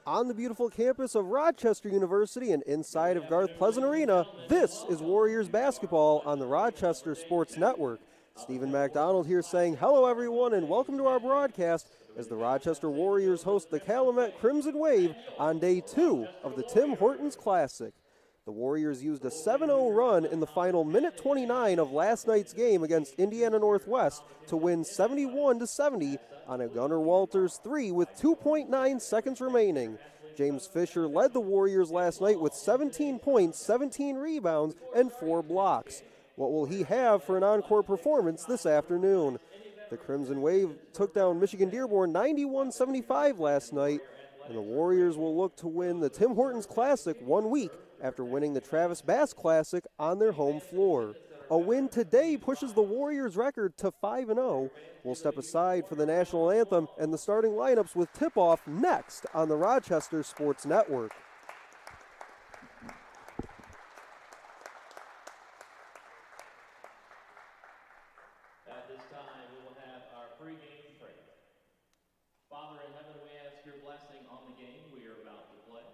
On the beautiful campus of Rochester University and inside of Garth Pleasant Arena, this is Warriors basketball on the Rochester Sports Network. Stephen MacDonald here saying hello everyone and welcome to our broadcast as the Rochester Warriors host the Calumet Crimson Wave on day 2 of the Tim Hortons Classic. The Warriors used a 7-0 run in the final minute 29 of last night's game against Indiana Northwest to win 71-70 on a Gunnar Walters 3 with 2.9 seconds remaining. James Fisher led the Warriors last night with 17 points, 17 rebounds, and 4 blocks. What will he have for an encore performance this afternoon? The Crimson Wave took down Michigan Dearborn 91-75 last night, and the Warriors will look to win the Tim Hortons Classic 1 week after winning the Travis Bass Classic on their home floor. A win today pushes the Warriors' record to 5-0. We'll step aside for the national anthem and the starting lineups with tip-off next on the Rochester Sports Network. At this time, we will have our pregame prayer. Father in heaven, we ask your blessing on the game we are about to play.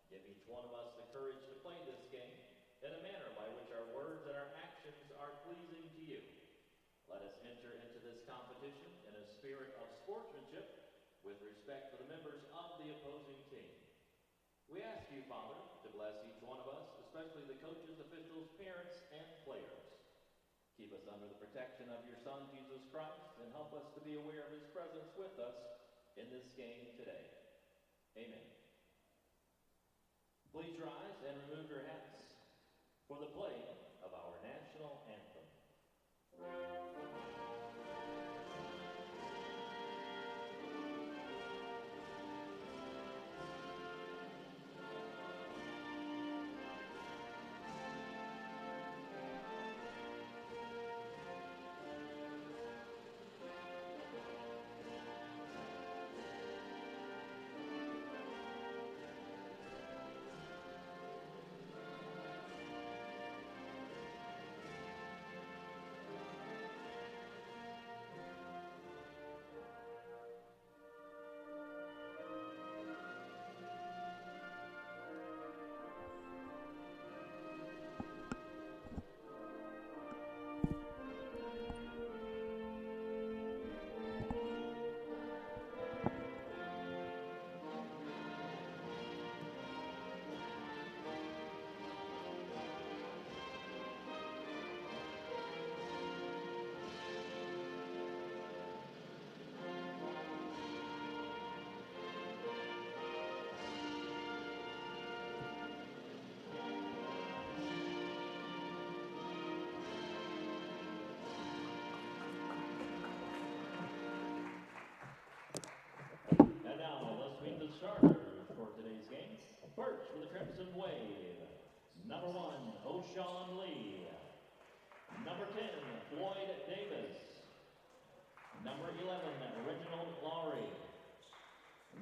Give each one of us the courage to play this game in a manner by which our words and our actions are pleasing to you. Let us enter into this competition in a spirit of sportsmanship with respect for the members of the opposing team. We ask you, Father, to bless each one of us, especially the coaches, officials, parents, and players. Keep us under the protection of your Son, Jesus Christ, and help us to be aware of his presence with us in this game today. Amen. Please rise and remove your hats for the playing of our national anthem. And now, let's meet the starters for today's game. First, for the Crimson Wave, number 1, O'Shawn Lee. Number 10, Floyd Davis. Number 11, Reginald Lowry.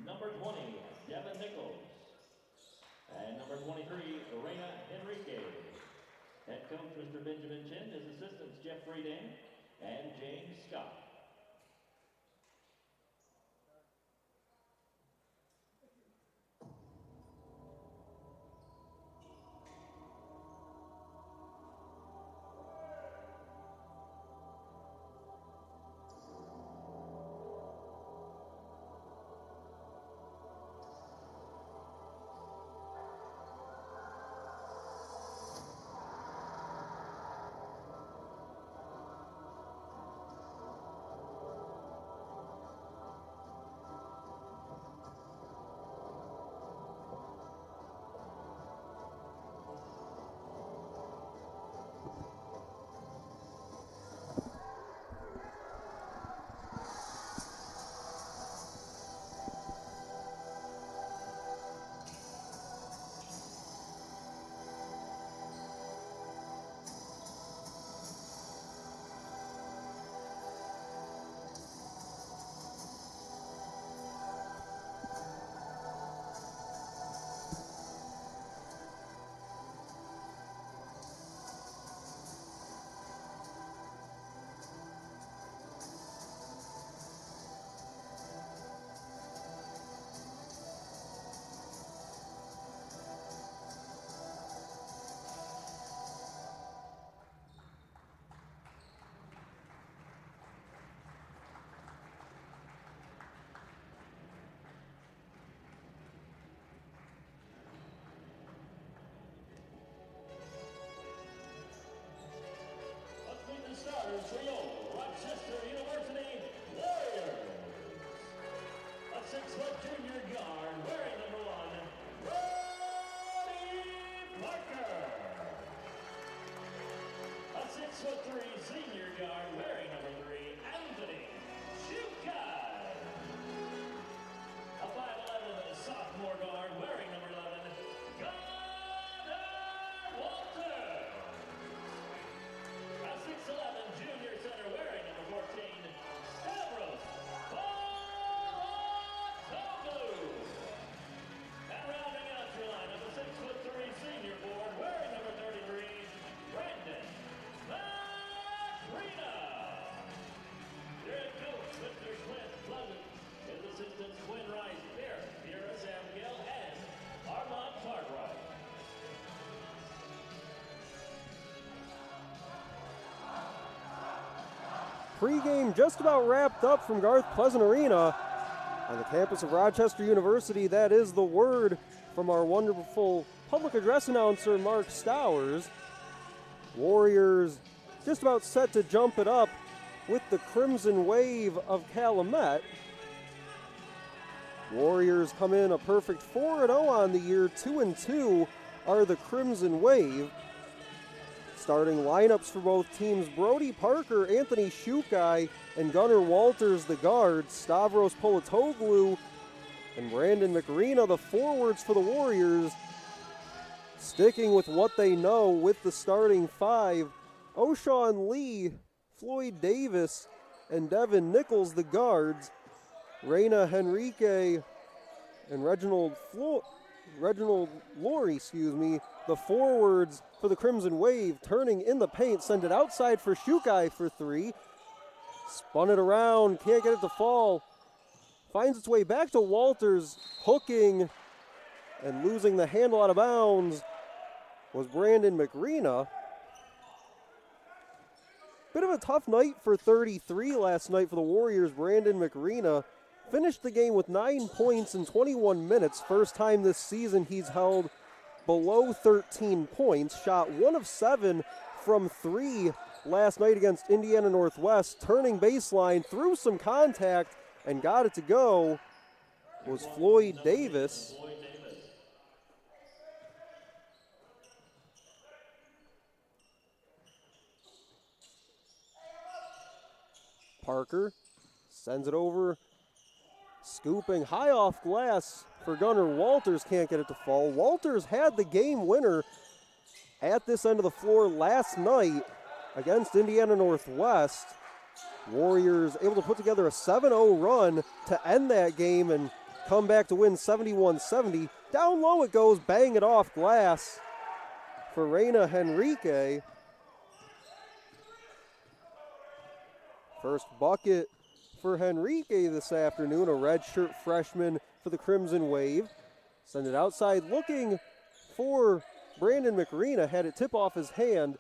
Number 20, Devin Nichols. And number 23, Reina Enrique. Head coach, Mr. Benjamin Chin. His assistants, Jeff Freedan and James Scott. 6'3" senior guard wearing number 3, Anthony Shukai. A 5'11" sophomore guard wearing number 11, Gunnar Walter. A 6'11" junior center wearing number 14, Stavros Balatoglou. And rounding out your lineup, a 6'3" senior forward wearing number 33, Brandon Macrina. Your head coach, Mr. Quinn Pleasant. His assistants, Quinn Rice, Pierre Abigail, and Armand Cartwright. Pregame just about wrapped up from Garth Pleasant Arena on the campus of Rochester University. That is the word from our wonderful public address announcer, Mark Stowers. Warriors just about set to jump it up with the Crimson Wave of Calumet. Warriors come in a perfect 4-0 on the year. 2-2 are the Crimson Wave. Starting lineups for both teams: Brody Parker, Anthony Shukai, and Gunnar Walters, the guards; Stavros Balatoglou and Brandon Macrina, the forwards for the Warriors. Sticking with what they know with the starting 5: O'Shawn Lee, Floyd Davis, and Devin Nichols, the guards; Reina Henrique and Reginald Laurie, the forwards for the Crimson Wave. Turning in the paint, send it outside for Shukai for 3. Spun it around, can't get it to fall. Finds its way back to Walters, hooking and losing the handle out of bounds was Brandon Macrina. Bit of a tough night for 33 last night for the Warriors. Brandon Macrina finished the game with 9 points in 21 minutes. First time this season he's held below 13 points. Shot 1 of 7 from 3 last night against Indiana Northwest. Turning baseline, through some contact, and got it to go was Floyd Davis. Parker sends it over, scooping high off glass for Gunnar Walters, can't get it to fall. Walters had the game winner at this end of the floor last night against Indiana Northwest. Warriors able to put together a 7-0 run to end that game and come back to win 71-70. Down low it goes, bang it off glass for Reina Henrique. First bucket for Henrique this afternoon, a redshirt freshman for the Crimson Wave. Send it outside, looking for Brandon Macrina, had it tip off his hand.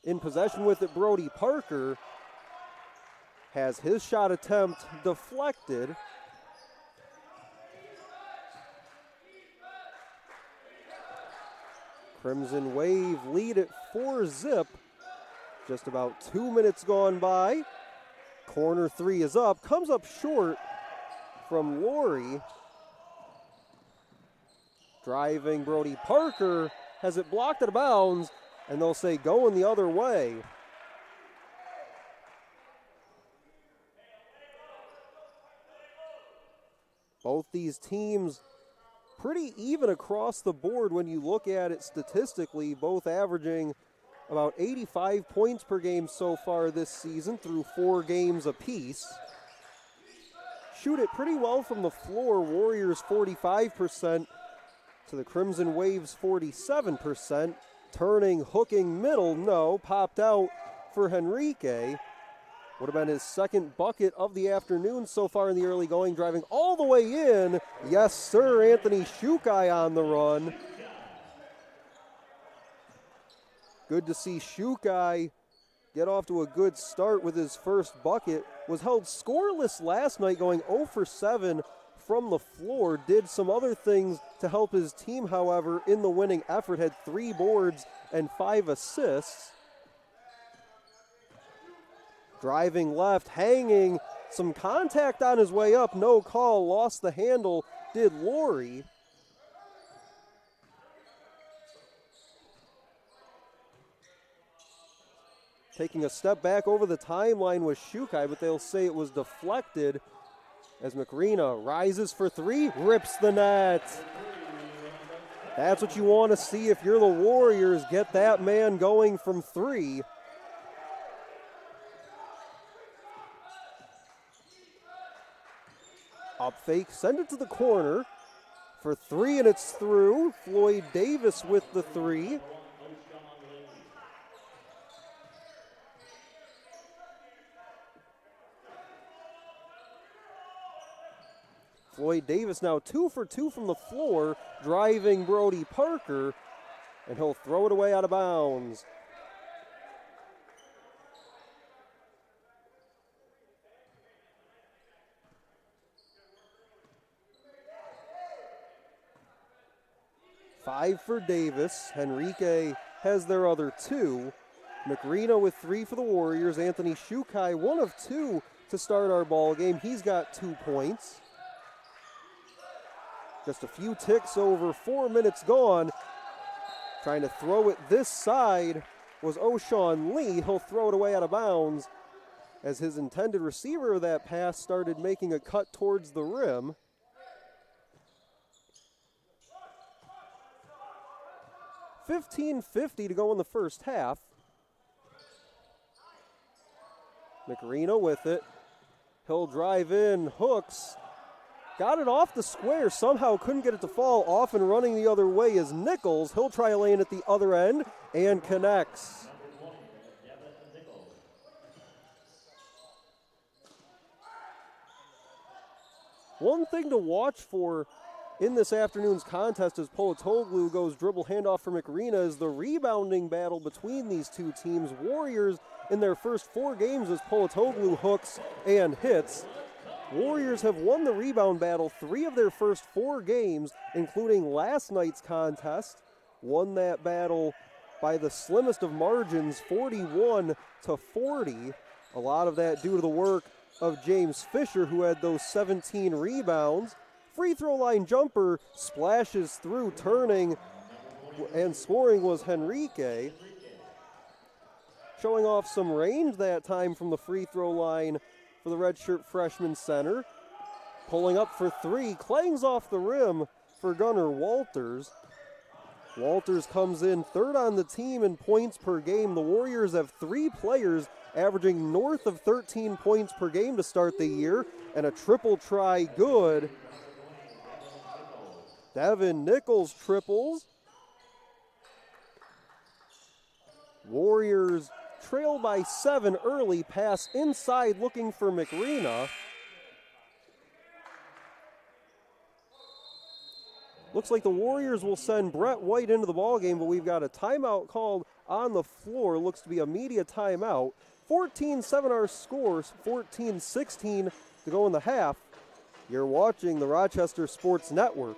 In possession with it, Brody Parker has his shot attempt deflected. Crimson Wave lead at 4-0. Just about 2 minutes gone by. Corner 3 is up, comes up short from Laurie. Driving Brody Parker has it blocked out of bounds, and they'll say going the other way. Both these teams pretty even across the board when you look at it statistically, both averaging about 85 points per game so far this season through 4 games apiece. Shoot it pretty well from the floor. Warriors 45% to the Crimson Waves 47%. Turning, hooking middle, no, popped out for Henrique. Would have been his second bucket of the afternoon so far in the early going, driving all the way in. Yes, sir, Anthony Shukai on the run. Good to see Shukai get off to a good start with his first bucket. Was held scoreless last night, going 0 for 7 from the floor. Did some other things to help his team, however, in the winning effort. Had 3 boards and 5 assists. Driving left, hanging, some contact on his way up, no call, lost the handle, did Laurie. taking a step back over the timeline was Shukai, but they'll say it was deflected as McRena rises for three, rips the net. That's what you want to see if you're the Warriors. Get that man going from three. Up fake, send it to the corner for three, and it's through. Floyd Davis with the three. Floyd Davis now 2 for 2 from the floor, driving Brody Parker, and he'll throw it away out of bounds. Five for Davis. Henrique has their other two. McRena with three for the Warriors. Anthony Shukai, 1 of 2 to start our ball game. He's got 2 points. Just a few ticks over 4 minutes gone. Trying to throw it this side was O'Shawn Lee. He'll throw it away out of bounds as his intended receiver of that pass started making a cut towards the rim. $15:50 to go in the first half. McRena with it. He'll drive in, hooks. Got it off the square, somehow couldn't get it to fall. Off and running the other way is Nichols. He'll try a lane at the other end and connects. One thing to watch for in this afternoon's contest as Polatoglu goes dribble handoff for McRena is the rebounding battle between these two teams. Warriors in their first 4 games as Polatoglu hooks and hits. Warriors have won the rebound battle 3 of their first 4 games, including last night's contest. Won that battle by the slimmest of margins, 41-40. A lot of that due to the work of James Fisher, who had those 17 rebounds. Free throw line jumper splashes through, turning and scoring was Henrique. Showing off some range that time from the free throw line for the redshirt freshman center. Pulling up for 3, clangs off the rim for Gunnar Walters. Walters comes in 3rd on the team in points per game. The Warriors have 3 players averaging north of 13 points per game to start the year, and a triple try good. Devin Nichols triples. Warriors trail by 7 early, pass inside looking for McRena. Looks like the Warriors will send Brett White into the ballgame, but we've got a timeout called on the floor. Looks to be a media timeout. 14-7 our scores, 14-16 to go in the half. You're watching the Rochester Sports Network.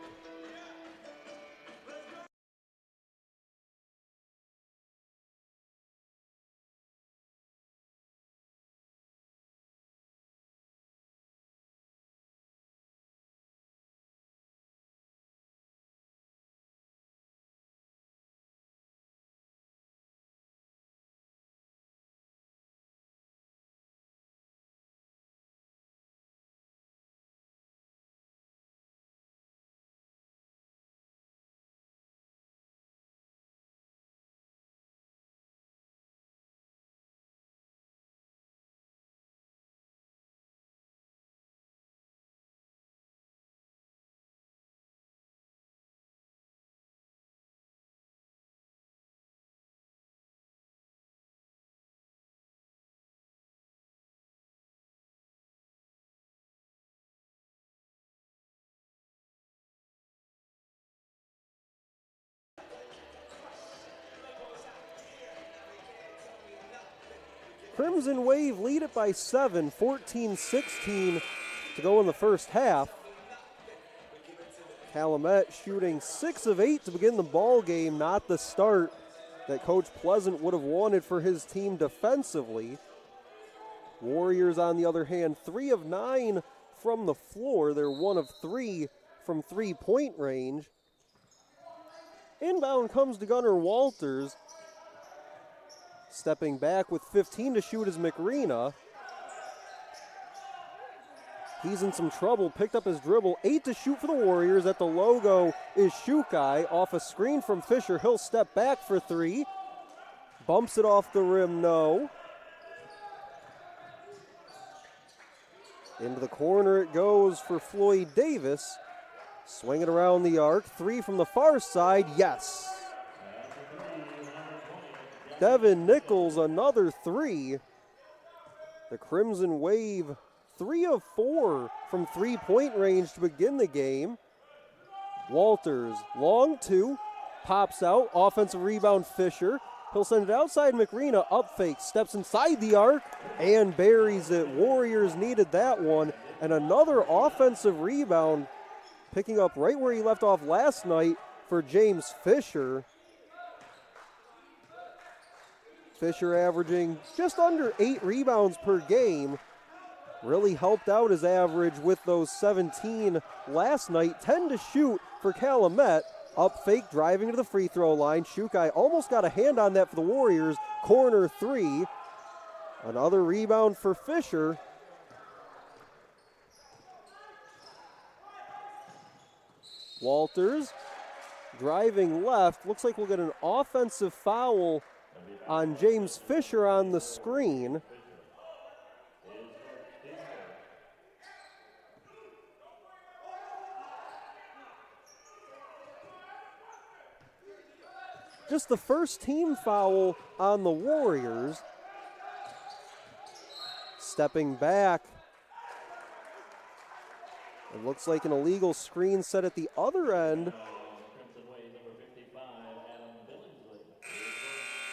Crimson Wave lead it by 7, 14-16 to go in the first half. Calumet shooting 6 of 8 to begin the ball game, not the start that Coach Pleasant would have wanted for his team defensively. Warriors, on the other hand, 3 of 9 from the floor. They're 1 of 3 from three-point range. Inbound comes to Gunnar Walters. Stepping back with 15 to shoot is McRena. He's in some trouble, picked up his dribble. 8 to shoot for the Warriors. At the logo is Shukai. Off a screen from Fisher. He'll step back for 3. Bumps it off the rim, no. Into the corner it goes for Floyd Davis. Swing it around the arc. 3 from the far side, yes. Devin Nichols, another 3. The Crimson Wave, 3 of 4 from three-point range to begin the game. Walters, long 2, pops out, offensive rebound Fisher. He'll send it outside McRena, up fake, steps inside the arc, and buries it. Warriors needed that one. And another offensive rebound, picking up right where he left off last night for James Fisher. Fisher averaging just under 8 rebounds per game. Really helped out his average with those 17 last night. 10 to shoot for Calumet. Up fake, driving to the free throw line. Shukai almost got a hand on that for the Warriors. Corner 3. Another rebound for Fisher. Walters driving left. Looks like we'll get an offensive foul on James Fisher on the screen. Just the first team foul on the Warriors. Stepping back. It looks like an illegal screen set at the other end.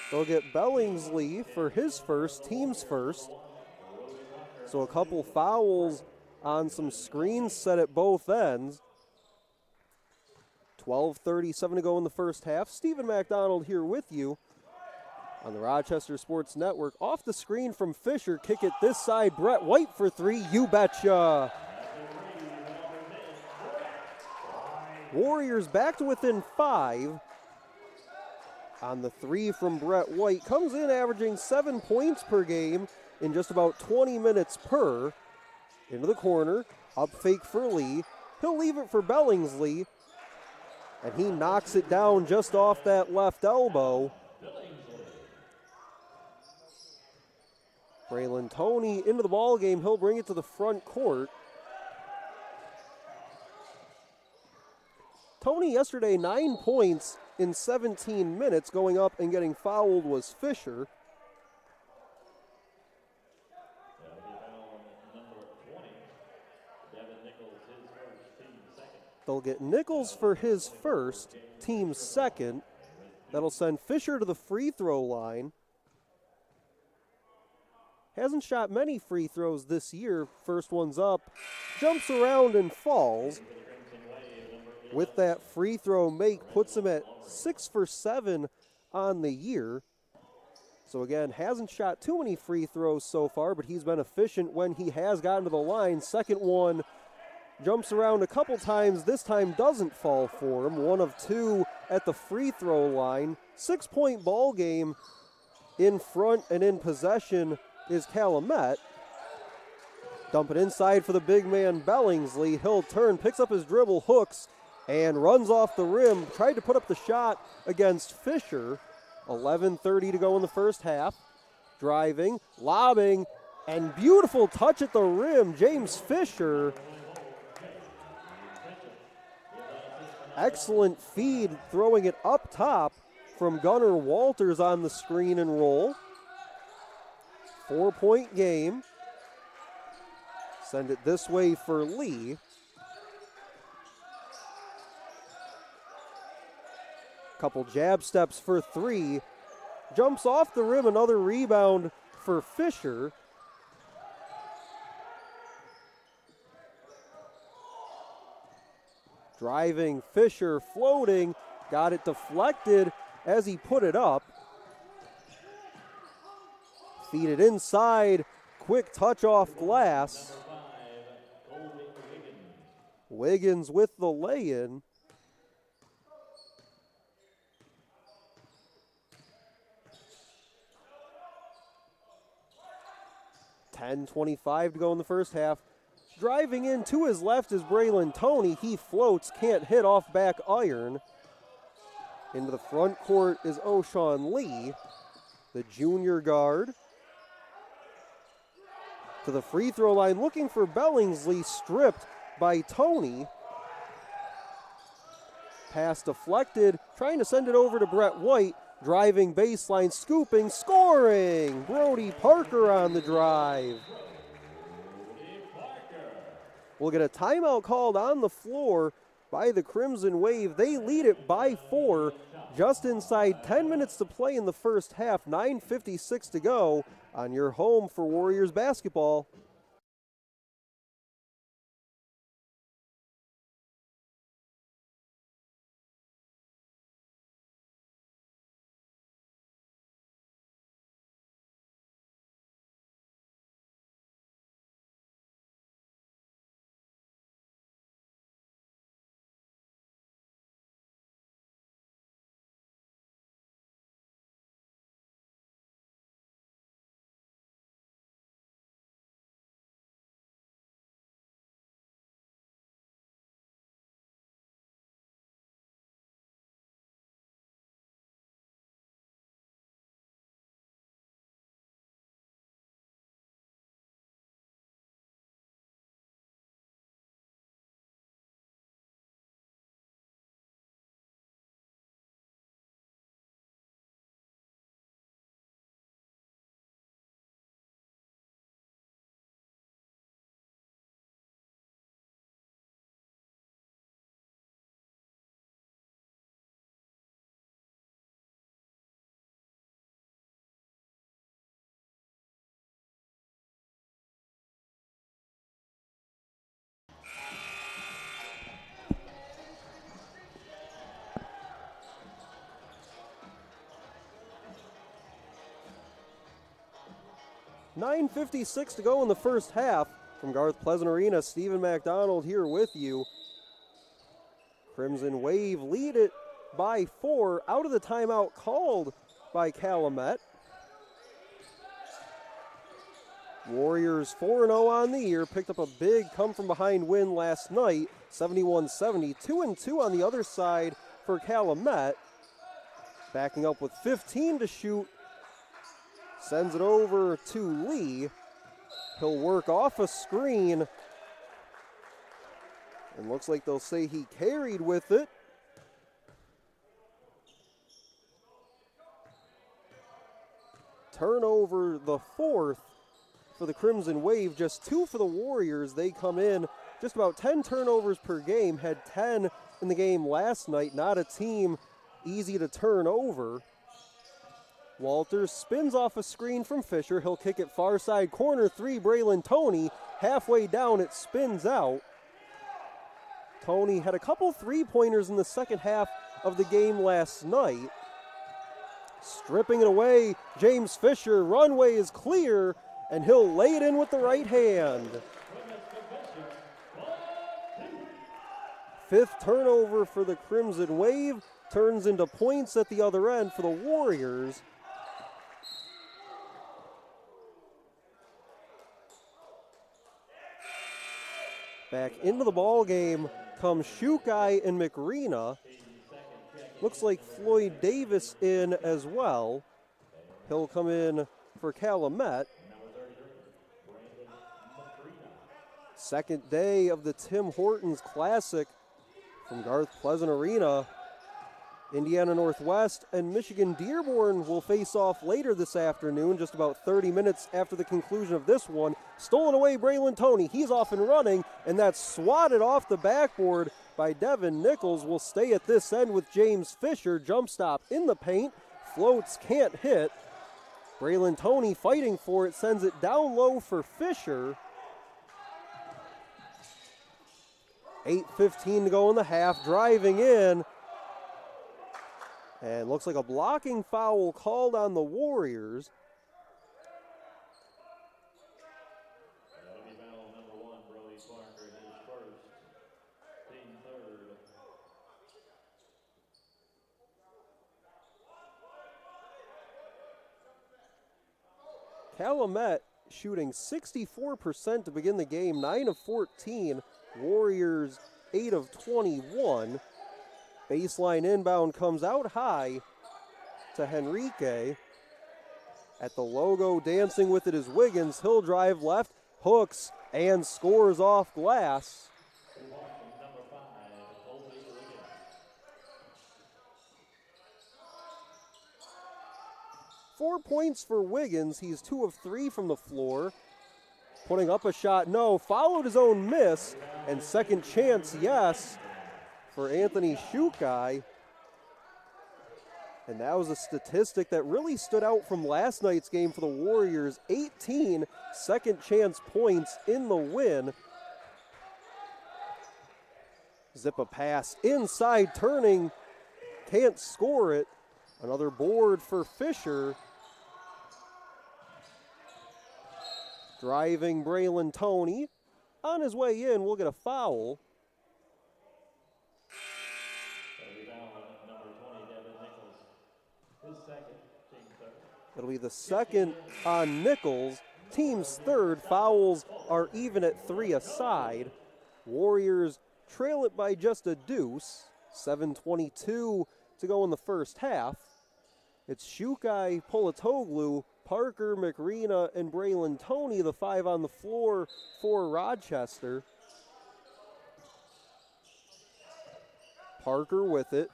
They'll get Billingsley for his first, team's first. So a couple fouls on some screens set at both ends. 12:37 to go in the first half. Stephen McDonald here with you on the Rochester Sports Network. Off the screen from Fisher, kick it this side. Brett White for 3, you betcha. Warriors back to within 5. On the 3 from Brett White. Comes in averaging 7 points per game in just about 20 minutes per. Into the corner, up fake for Lee. He'll leave it for Billingsley. And he knocks it down just off that left elbow. Braylon Toney into the ball game. He'll bring it to the front court. Toney yesterday, 9 points in 17 minutes. Going up and getting fouled was Fisher. They'll get Nichols for his first, team's second. That'll send Fisher to the free throw line. Hasn't shot many free throws this year. First one's up, jumps around and falls. With that free throw make, puts him at 6 for 7 on the year. So again, hasn't shot too many free throws so far, but he's been efficient when he has gotten to the line. Second one, jumps around a couple times. This time doesn't fall for him. 1 of 2 at the free throw line. 6-point ball game. In front and in possession is Calumet. Dump it inside for the big man Billingsley. He'll turn, picks up his dribble, hooks, and runs off the rim. Tried to put up the shot against Fisher. 11:30 to go in the first half. Driving, lobbing, and beautiful touch at the rim. James Fisher. Excellent feed, throwing it up top from Gunnar Walters on the screen and roll. 4-point game. Send it this way for Lee. Couple jab steps for 3. Jumps off the rim, another rebound for Fisher. Driving, Fisher floating, got it deflected as he put it up. Feed it inside, quick touch off glass. Wiggins with the lay-in. 10:25 to go in the first half. Driving in to his left is Braylon Toney. He floats, can't hit off back iron. Into the front court is O'Shawn Lee, the junior guard. To the free throw line, looking for Billingsley, stripped by Toney. Pass deflected, trying to send it over to Brett White. Driving baseline, scooping, scoring! Brody Parker on the drive. We'll get a timeout called on the floor by the Crimson Wave. They lead it by 4, just inside 10 minutes to play in the first half, 9:56 to go on your home for Warriors basketball. $9:56 to go in the first half. From Garth Pleasant Arena, Stephen McDonald here with you. Crimson Wave lead it by 4 out of the timeout called by Calumet. Warriors 4-0 on the year, picked up a big come-from-behind win last night, 71-70. 2-2 on the other side for Calumet. Backing up with 15 to shoot. Sends it over to Lee. He'll work off a screen. And looks like they'll say he carried with it. Turnover the 4th for the Crimson Wave, just 2 for the Warriors. They come in just about 10 turnovers per game, had 10 in the game last night. Not a team easy to turn over. Walters spins off a screen from Fisher. He'll kick it far side corner 3, Braylon Toney. Halfway down, it spins out. Toney had a couple three-pointers in the second half of the game last night. Stripping it away, James Fisher. Runway is clear, and he'll lay it in with the right hand. 5th turnover for the Crimson Wave. Turns into points at the other end for the Warriors. Back into the ball game come Shukai and McRena. Looks like Floyd Davis in as well. He'll come in for Calumet. Second day of the Tim Hortons Classic from Garth Pleasant Arena. Indiana Northwest and Michigan Dearborn will face off later this afternoon, just about 30 minutes after the conclusion of this one. Stolen away, Braylon Toney. He's off and running, and that's swatted off the backboard by Devin Nichols. Will stay at this end with James Fisher. Jump stop in the paint. Floats, can't hit. Braylon Toney fighting for it, sends it down low for Fisher. 8:15 to go in the half. Driving in. And looks like a blocking foul called on the Warriors. That'll be foul number 1, Brody Parker, his first, team third. Calumet shooting 64% to begin the game, 9 of 14. Warriors 8 of 21. Baseline inbound comes out high to Henrique. At the logo, dancing with it is Wiggins. He'll drive left, hooks, and scores off glass. 4 points for Wiggins. He's 2 of 3 from the floor. Putting up a shot, no. Followed his own miss. And second chance, yes, for Anthony Shukai. And that was a statistic that really stood out from last night's game for the Warriors. 18 second chance points in the win. Zip a pass inside, turning, can't score it. Another board for Fisher. Driving Braylon Toney. On his way in, we'll get a foul. It'll be the second on Nichols. Team's third. Fouls are even at 3 aside. Warriors trail it by just a deuce. 7:22 to go in the first half. It's Shukai, Polatoglu, Parker, McRena, and Braylon Toney, the 5 on the floor for Rochester. Parker with it.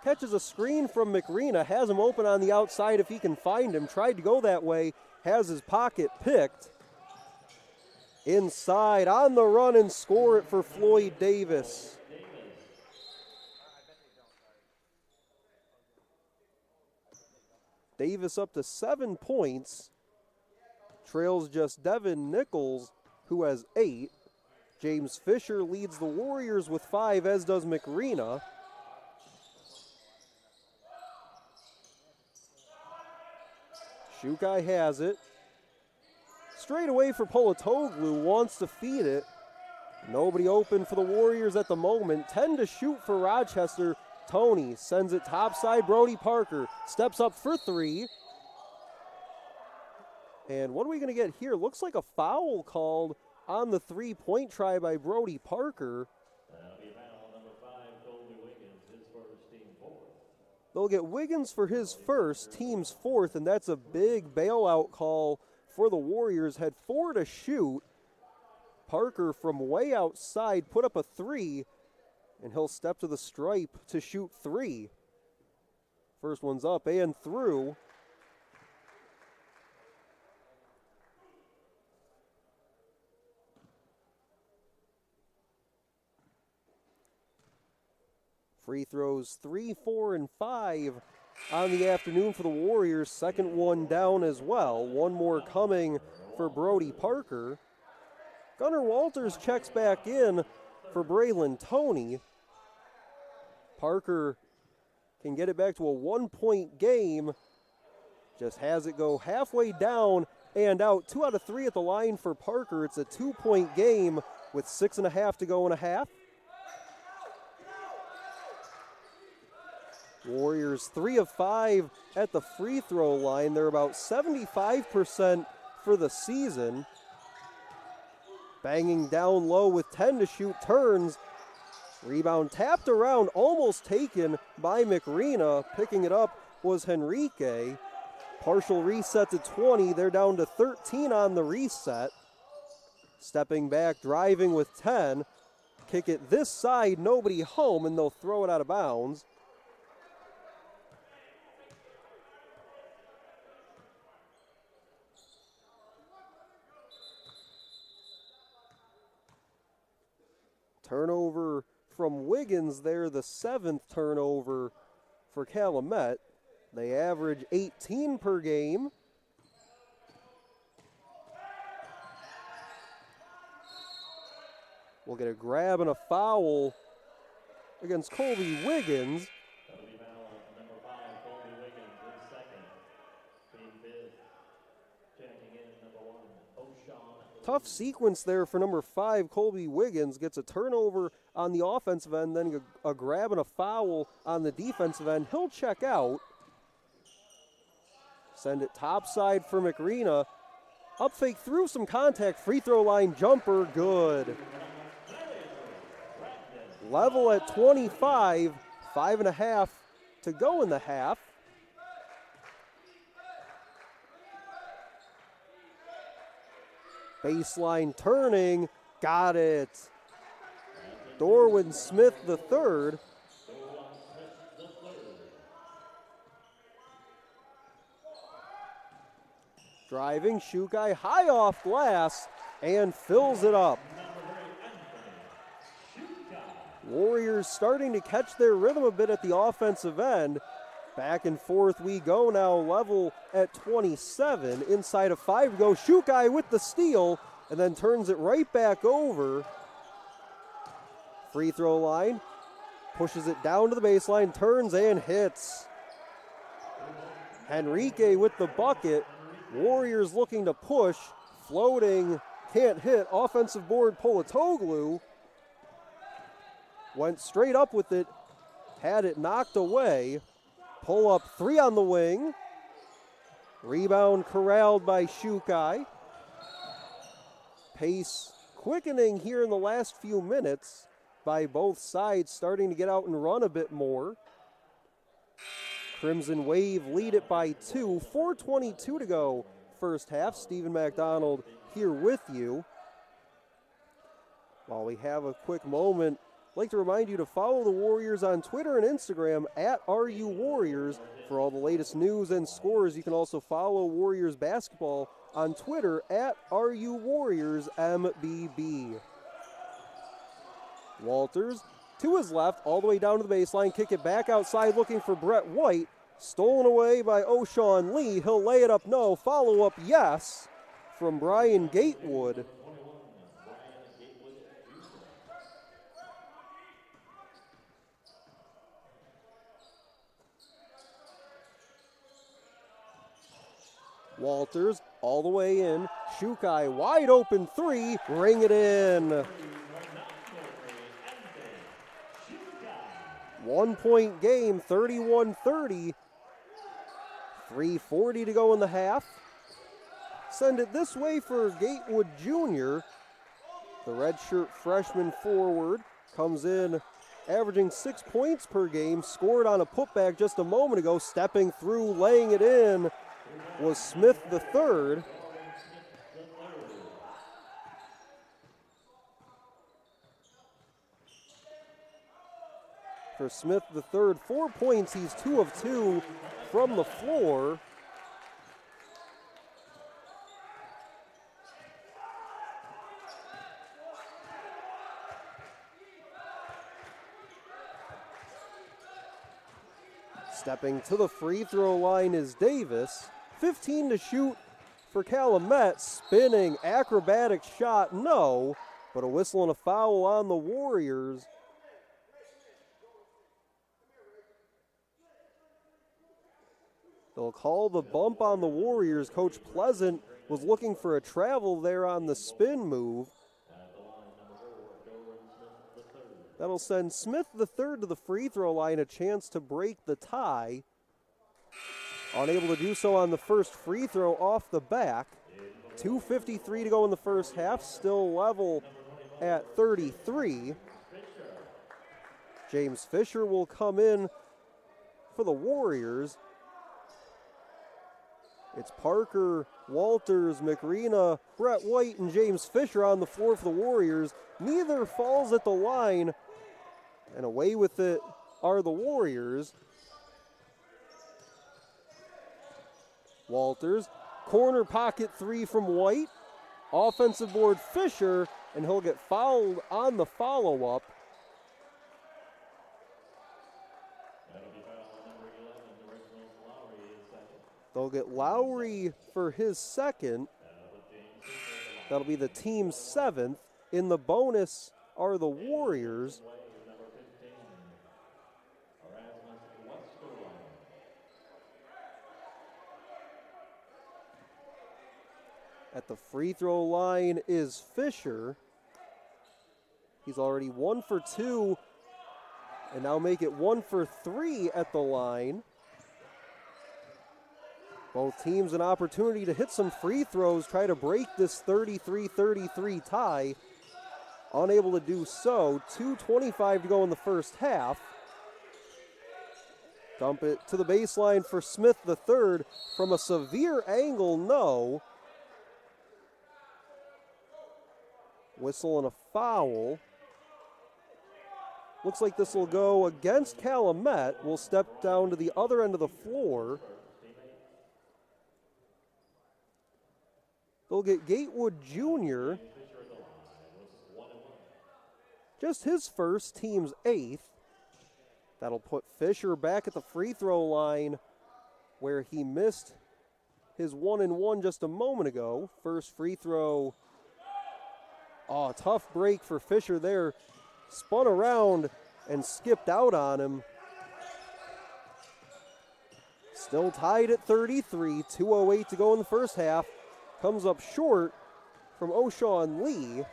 Catches a screen from McRena, has him open on the outside if he can find him. Tried to go that way, has his pocket picked. Inside, on the run, and score it for Floyd Davis. Davis up to 7 points. Trails just Devin Nichols, who has 8. James Fisher leads the Warriors with 5, as does McRena. Shukai has it. Straight away for Polatoglu, wants to feed it. Nobody open for the Warriors at the moment. 10 to shoot for Rochester. Toney sends it topside. Brody Parker steps up for 3. And what are we going to get here? Looks like a foul called on the 3-point try by Brody Parker. That'll be foul number 5, Colby Wiggins, his first, team 4th. They'll get Wiggins for his first, team's 4th, and that's a big bailout call for the Warriors. Had 4 to shoot. Parker from way outside put up a 3, and he'll step to the stripe to shoot 3. First one's up and through. Free throws 3, 4, and 5 on the afternoon for the Warriors. Second one down as well. One more coming for Brody Parker. Gunnar Walters checks back in for Braylon Toney. Parker can get it back to a 1-point game. Just has it go halfway down and out. 2 out of 3 at the line for Parker. It's a 2-point game with 6.5 to go in a half. Warriors 3 of 5 at the free throw line. They're about 75% for the season. Banging down low with 10 to shoot, turns. Rebound tapped around, almost taken by McRena. Picking it up was Henrique. Partial reset to 20. They're down to 13 on the reset. Stepping back, driving with 10. Kick it this side, nobody home, and they'll throw it out of bounds. Turnover from Wiggins there, the 7th turnover for Calumet. They average 18 per game. We'll get a grab and a foul against Colby Wiggins. That'll be foul number 5, Colby Wiggins, his second, team 5th. Checking in number 1, O'Shawn. Tough sequence there for number 5, Colby Wiggins. Gets a turnover on the offensive end, then a grab and a foul on the defensive end. He'll check out. Send it topside for McRena. Up fake through some contact, free throw line jumper, good. Level at 25, 5.5 to go in the half. Baseline turning, got it. Dorwin Smith the third. Driving, Shukai high off glass and fills it up. Warriors starting to catch their rhythm a bit at the offensive end. Back and forth we go now, level at 27. Inside of 5 to go. Shukai with the steal and then turns it right back over. Free throw line. Pushes it down to the baseline, turns and hits. Henrique with the bucket. Warriors looking to push. Floating, can't hit. Offensive board, Polatoglu. Went straight up with it. Had it knocked away. Pull up 3 on the wing. Rebound corralled by Shukai. Pace quickening here in the last few minutes by both sides, starting to get out and run a bit more. Crimson Wave lead it by 2. 4:22 to go first half. Stephen McDonald here with you. While we have a quick moment, I'd like to remind you to follow the Warriors on Twitter and Instagram at RUWarriors for all the latest news and scores. You can also follow Warriors basketball on Twitter at RUWarriorsMBB. Walters to his left, all the way down to the baseline, kick it back outside looking for Brett White. Stolen away by O'Shawn Lee. He'll lay it up, no. Follow up, yes, from Brian Gatewood. Walters all the way in. Shukai wide open 3, ring it in. 1 point game, 31-30. 3:40 to go in the half. Send it this way for Gatewood Jr. The redshirt freshman forward comes in averaging 6 points per game, scored on a putback just a moment ago, stepping through, laying it in was Smith the third. For Smith the third, 4 points, he's 2 of 2 from the floor. Stepping to the free throw line is Davis. 15 to shoot for Calumet. Spinning, acrobatic shot, no. But a whistle and a foul on the Warriors. They'll call the bump on the Warriors. Coach Pleasant was looking for a travel there on the spin move. That'll send Smith the third to the free throw line, a chance to break the tie. Unable to do so on the first free throw off the back. 2:53 to go in the first half, still level at 33. James Fisher will come in for the Warriors. It's Parker, Walters, McRena, Brett White, and James Fisher on the floor for the Warriors. Neither falls at the line, and away with it are the Warriors. Walters, corner pocket 3 from White. Offensive board Fisher, and he'll get fouled on the follow-up. They'll get Lowry for his second. That'll be the team's 7th. In the bonus are the Warriors. At the free throw line is Fisher. He's already 1 for 2, and now make it 1 for 3 at the line. Both teams an opportunity to hit some free throws, try to break this 33-33 tie. Unable to do so. 2:25 to go in the first half. Dump it to the baseline for Smith the third from a severe angle, no. Whistle and a foul. Looks like this will go against Calumet. We'll step down to the other end of the floor. They'll get Gatewood Jr. Just his first, team's 8th. That'll put Fisher back at the free throw line where he missed his 1-and-1 just a moment ago. First free throw. Oh, tough break for Fisher there. Spun around and skipped out on him. Still tied at 33, 2:08 to go in the first half. Comes up short from O'Shawn Lee.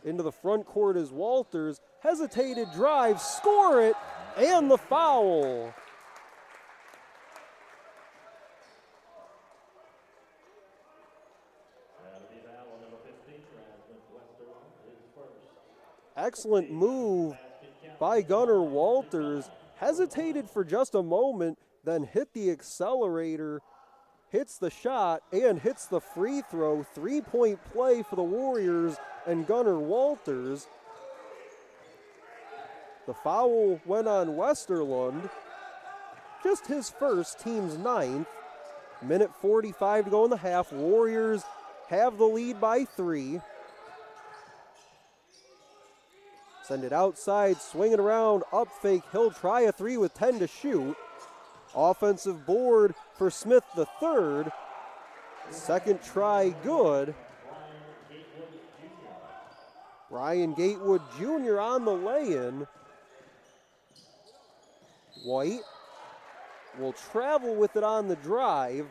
Into the front court is Walters. Hesitated drive, score it, and the foul. Excellent move by Gunnar Walters. Hesitated for just a moment, then hit the accelerator, hits the shot, and hits the free throw. 3-point play for the Warriors and Gunnar Walters. The foul went on Westerlund. Just his first, team's 9th. Minute 45 to go in the half. Warriors have the lead by 3. Send it outside, swing it around, up fake. He'll try a 3 with 10 to shoot. Offensive board for Smith the third. Second try good. Brian Gatewood Jr. on the lay-in. White will travel with it on the drive.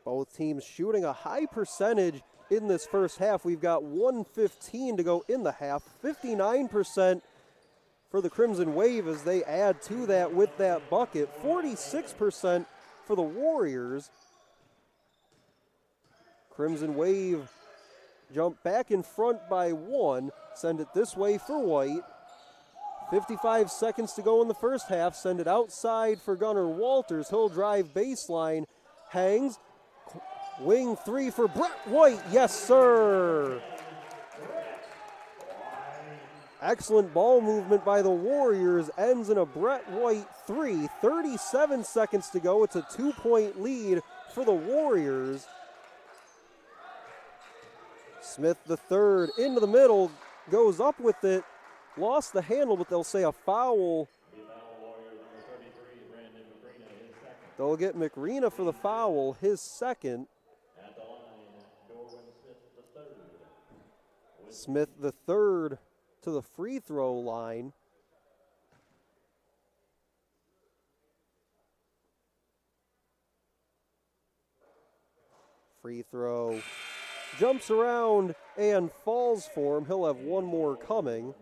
Both teams shooting a high percentage in this first half. We've got 1:15 to go in the half. 59% for the Crimson Wave as they add to that with that bucket. 46% for the Warriors. Crimson Wave jump back in front by 1. Send it this way for White. 55 seconds to go in the first half. Send it outside for Gunnar Walters. He'll drive baseline. Hangs. Wing 3 for Brett White. Yes, sir. Excellent ball movement by the Warriors. Ends in a Brett White 3. 37 seconds to go. It's a 2-point lead for the Warriors. Smith the third into the middle. Goes up with it. Lost the handle, but they'll say a foul. They'll get McRena for the foul, his second. Smith the third to the free throw line. Free throw jumps around and falls for him. He'll have one more coming.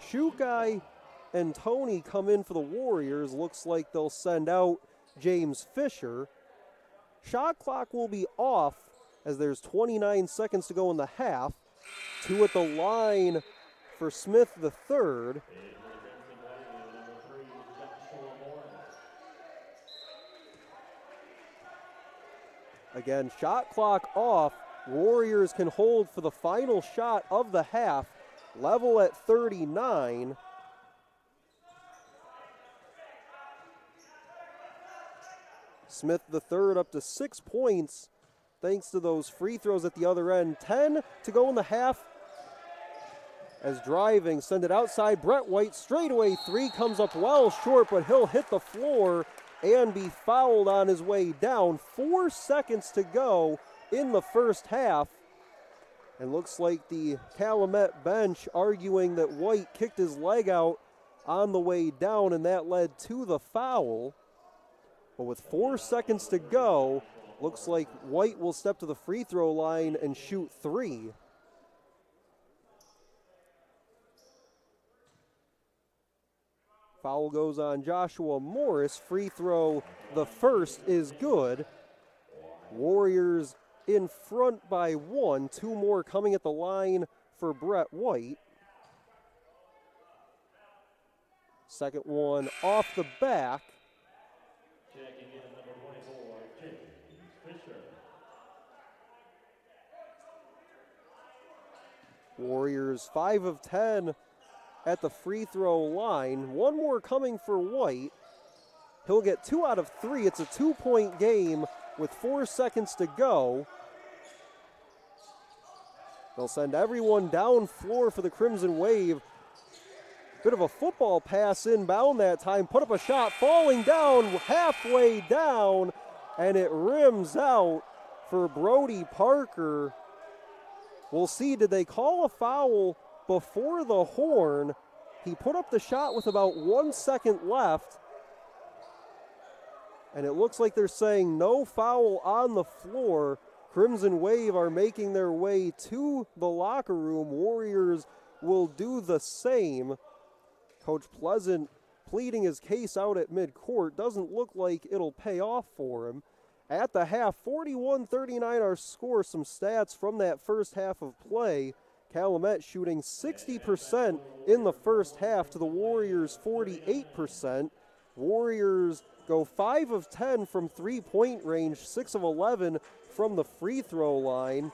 Shukai and Tony come in for the Warriors. Looks like they'll send out James Fisher. Shot clock will be off as there's 29 seconds to go in the half. 2 at the line for Smith the third. Again, shot clock off. Warriors can hold for the final shot of the half. Level at 39. Smith the third up to 6 points thanks to those free throws at the other end. 10 to go in the half as driving, send it outside. Brett White straightaway 3 comes up well short, but he'll hit the floor and be fouled on his way down. 4 seconds to go in the first half. And looks like the Calumet bench arguing that White kicked his leg out on the way down, and that led to the foul. But with 4 seconds to go, looks like White will step to the free throw line and shoot 3. Foul goes on Joshua Morris. Free throw, the first, is good. Warriors in front by 1. 2 more coming at the line for Brett White. Second one off the back. Checking in number 24, James Fisher. Warriors 5 of 10 at the free throw line. 1 more coming for White. He'll get 2 out of 3. It's a 2-point game with 4 seconds to go. They'll send everyone down floor for the Crimson Wave. Bit of a football pass inbound that time. Put up a shot, falling down, halfway down, and it rims out for Brody Parker. We'll see, did they call a foul before the horn? He put up the shot with about 1 second left, and it looks like they're saying no foul on the floor. Crimson Wave are making their way to the locker room. Warriors will do the same. Coach Pleasant pleading his case out at midcourt. Doesn't look like it'll pay off for him. At the half, 41-39 our score. Some stats from that first half of play. Calumet shooting 60% in the first half to the Warriors' 48%. Warriors go 5 of 10 from three-point range, 6 of 11 from the free throw line.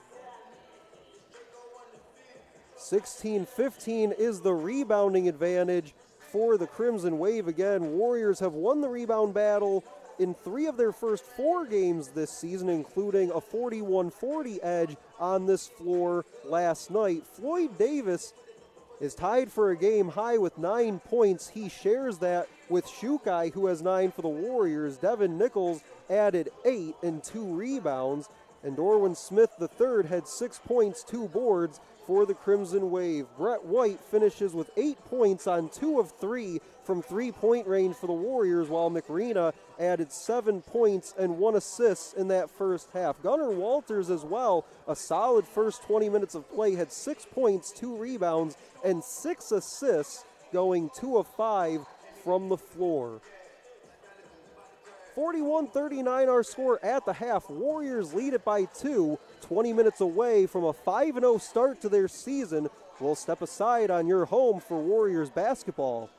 16-15 is the rebounding advantage for the Crimson Wave. Again, Warriors have won the rebound battle in 3 of their first 4 games this season, including a 41-40 edge on this floor last night. Floyd Davis is tied for a game high with 9 points. He shares that with Shukai, who has 9 for the Warriors. Devin Nichols added 8 and 2 rebounds. And Dorwin Smith III had 6 points, 2 boards for the Crimson Wave. Brett White finishes with 8 points on 2 of 3 from three-point range for the Warriors, while McRena added 7 points and 1 assist in that first half. Gunnar Walters as well, a solid first 20 minutes of play, had 6 points, 2 rebounds, and 6 assists, going 2 of 5 from the floor. 41-39 our score at the half. Warriors lead it by 2, 20 minutes away from a 5-0 start to their season. We'll step aside on your home for Warriors basketball.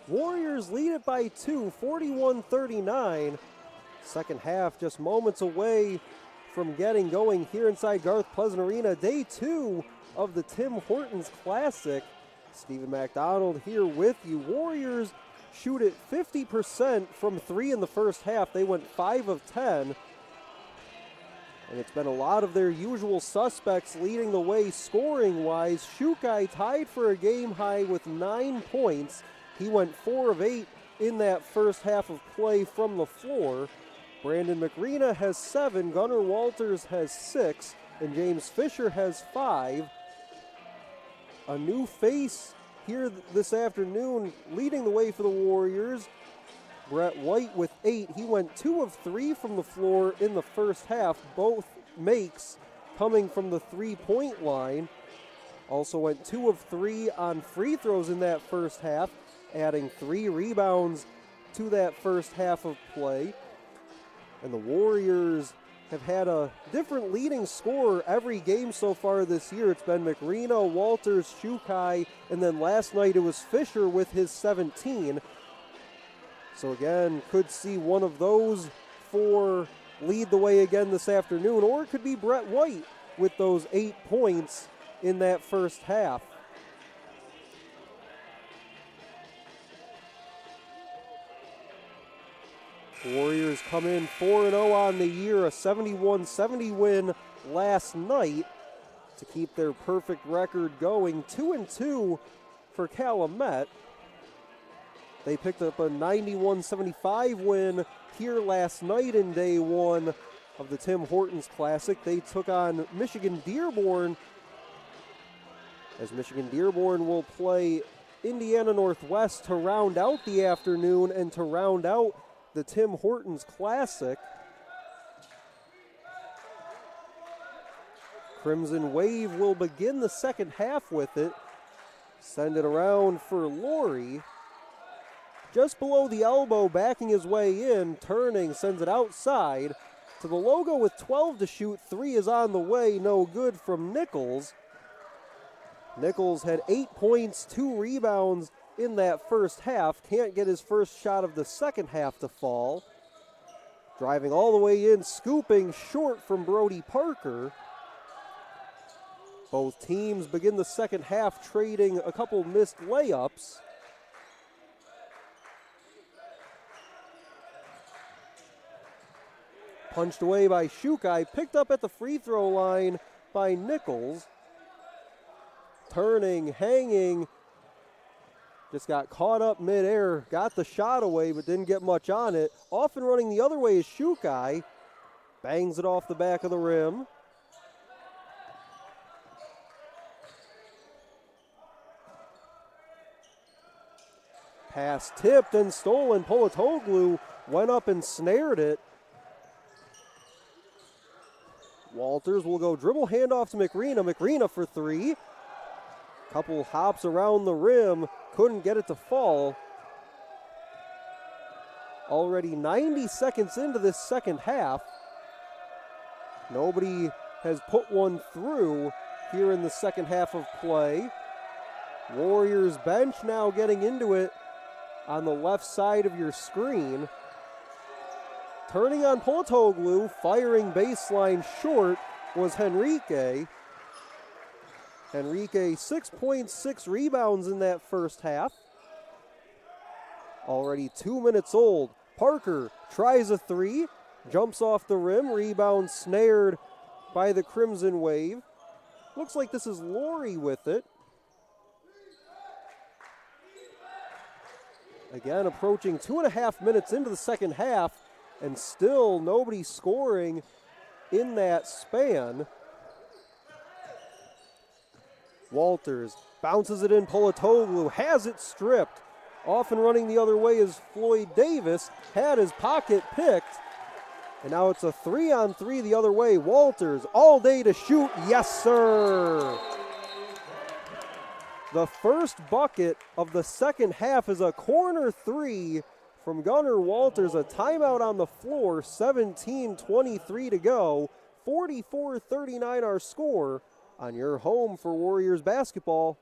Warriors lead it by 2, 41-39. Second half just moments away from getting going here inside Garth Pleasant Arena. Day 2 of the Tim Hortons Classic. Stephen McDonald here with you. Warriors shoot it 50% from 3 in the first half. They went 5 of 10. And it's been a lot of their usual suspects leading the way scoring-wise. Shukai tied for a game high with 9 points. He went 4 of 8 in that first half of play from the floor. Brandon McRena has 7, Gunnar Walters has 6, and James Fisher has 5. A new face here this afternoon leading the way for the Warriors. Brett White with 8. He went 2 of 3 from the floor in the first half, both makes coming from the three-point line. Also went 2 of 3 on free throws in that first half, adding 3 rebounds to that first half of play. And the Warriors have had a different leading scorer every game so far this year. It's been McRena, Walters, Shukai, and then last night it was Fisher with his 17. So again, could see one of those 4 lead the way again this afternoon, or it could be Brett White with those 8 points in that first half. Warriors come in 4-0 on the year, a 71-70 win last night to keep their perfect record going. 2-2 for Calumet. They picked up a 91-75 win here last night in day 1 of the Tim Hortons Classic. They took on Michigan Dearborn, as Michigan Dearborn will play Indiana Northwest to round out the afternoon and to round out the Tim Hortons Classic. Crimson Wave will begin the second half with it. Send it around for Laurie. Just below the elbow, backing his way in, turning, sends it outside to the logo with 12 to shoot. 3 is on the way, no good from Nichols. Nichols had 8 points, 2 rebounds in that first half. Can't get his first shot of the second half to fall. Driving all the way in, scooping short from Brody Parker. Both teams begin the second half trading a couple missed layups. Punched away by Shukai, picked up at the free throw line by Nichols. Turning, hanging, just got caught up midair, got the shot away, but didn't get much on it. Off and running the other way is Shukai. Bangs it off the back of the rim. Pass tipped and stolen. Polatoglu went up and snared it. Walters will go dribble handoff to McRena. McRena for 3. Couple hops around the rim. Couldn't get it to fall. Already 90 seconds into this second half. Nobody has put one through here in the second half of play. Warriors bench now getting into it on the left side of your screen. Turning on Polatoglu, firing baseline short was Henrique. Henrique, 6 points, 6 rebounds in that first half. Already 2 minutes old. Parker tries a 3, jumps off the rim, rebound snared by the Crimson Wave. Looks like this is Laurie with it. Again, approaching 2.5 minutes into the second half, and still nobody scoring in that span. Walters bounces it in. Polatoglu has it stripped. Off and running the other way is Floyd Davis. Had his pocket picked. And now it's a 3-on-3 the other way. Walters all day to shoot. Yes, sir. The first bucket of the second half is a corner 3 from Gunnar Walters. A timeout on the floor. 17:23 to go. 44-39 our score on your home for Warriors basketball.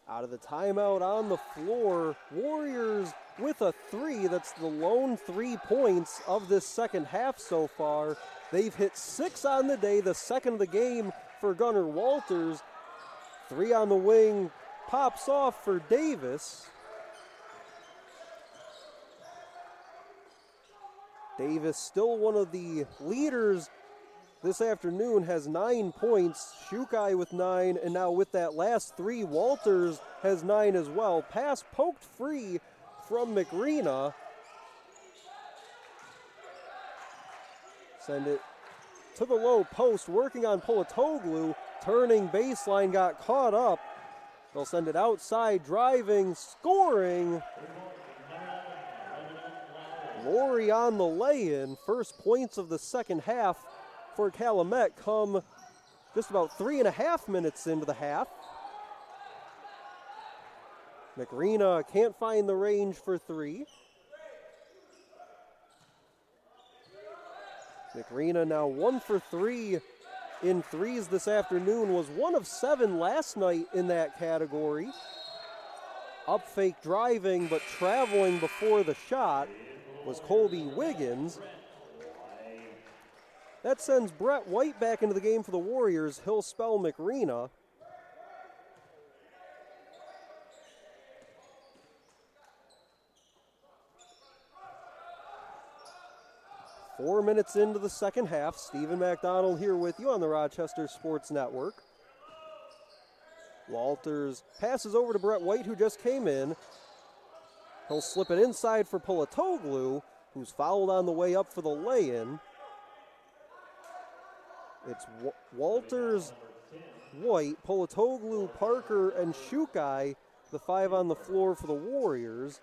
Out of the timeout on the floor, Warriors with a three. That's the lone 3 points of this second half so far. They've hit 6 on the day, the second of the game for Gunnar Walters. 3 on the wing, pops off for Davis. Davis, still one of the leaders this afternoon, has 9 points. Shukai with 9, and now with that last 3, Walters has 9 as well. Pass poked free from McRena. Send it to the low post, working on Polatoglu. Turning baseline, got caught up. They'll send it outside, driving, scoring. Laurie on the lay-in. First points of the second half for Calumet come just about 3.5 minutes into the half. McRena can't find the range for 3. McRena now 1 for 3 in threes this afternoon, was 1 of 7 last night in that category. Up fake driving, but traveling before the shot was Colby Wiggins. That sends Brett White back into the game for the Warriors. He'll spell McRena. Four minutes into the second half. Stephen McDonald here with you on the Rochester Sports Network. Walters passes over to Brett White, who just came in. He'll slip it inside for Polatoglu, who's fouled on the way up for the lay-in. It's Walters, White, Polatoglu, Parker, and Shukai, the 5 on the floor for the Warriors.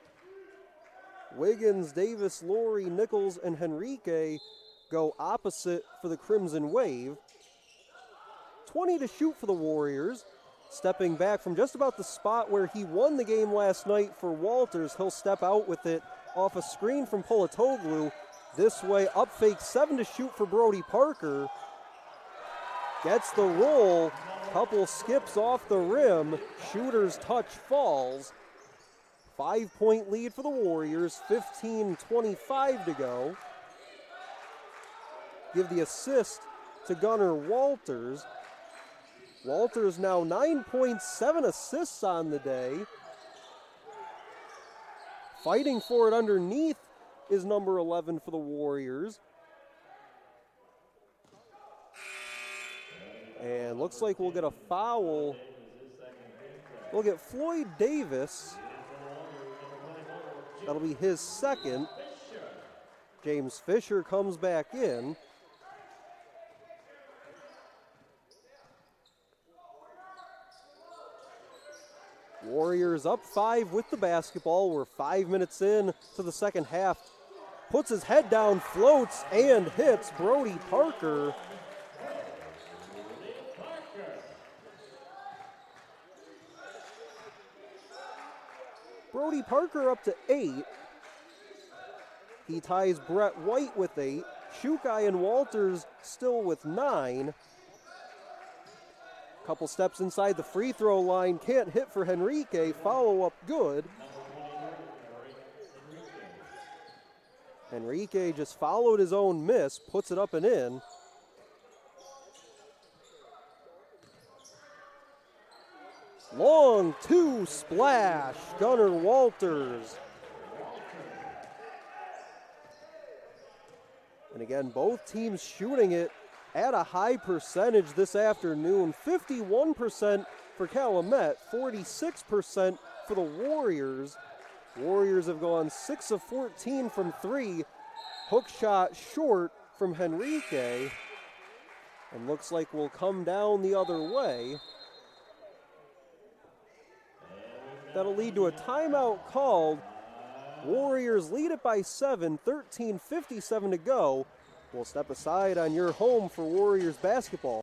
Wiggins, Davis, Laurie, Nichols, and Henrique go opposite for the Crimson Wave. 20 to shoot for the Warriors. Stepping back from just about the spot where he won the game last night for Walters. He'll step out with it off a screen from Polatoglu. This way, up fake, 7 to shoot for Brody Parker. Gets the roll, couple skips off the rim. Shooter's touch falls. 5-point lead for the Warriors, 15:25 to go. Give the assist to Gunnar Walters. Walters now 9 points, 7 assists on the day. Fighting for it underneath is number 11 for the Warriors. And looks like we'll get a foul. We'll get Floyd Davis. That'll be his second. James Fisher comes back in. Warriors up 5 with the basketball. We're 5 minutes in to the second half. Puts his head down, floats, and hits Brody Parker. Brody Parker up to 8. He ties Brett White with 8. Shukai and Walters still with 9. Couple steps inside the free throw line. Can't hit for Henrique. Follow up good. Henrique just followed his own miss. Puts it up and in. Long 2 splash, Gunnar Walters. And again, both teams shooting it at a high percentage this afternoon. 51% for Calumet, 46% for the Warriors. Warriors have gone 6 of 14 from 3. Hook shot short from Henrique. And looks like we'll come down the other way. That'll lead to a timeout called. Warriors lead it by 7, 13:57 to go. We'll step aside on your home for Warriors basketball.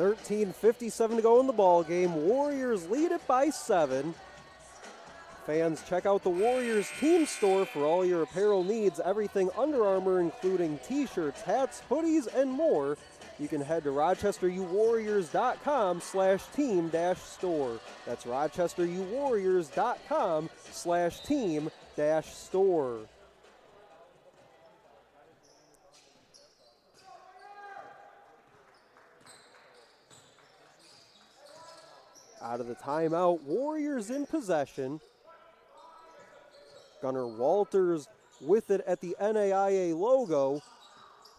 13:57 to go in the ball game. Warriors lead it by 7. Fans, check out the Warriors team store for all your apparel needs. Everything Under Armour, including t-shirts, hats, hoodies, and more. You can head to rochesteruwarriors.com/team-store. That's rochesteruwarriors.com/team-store. Out of the timeout, Warriors in possession. Gunnar Walters with it at the NAIA logo.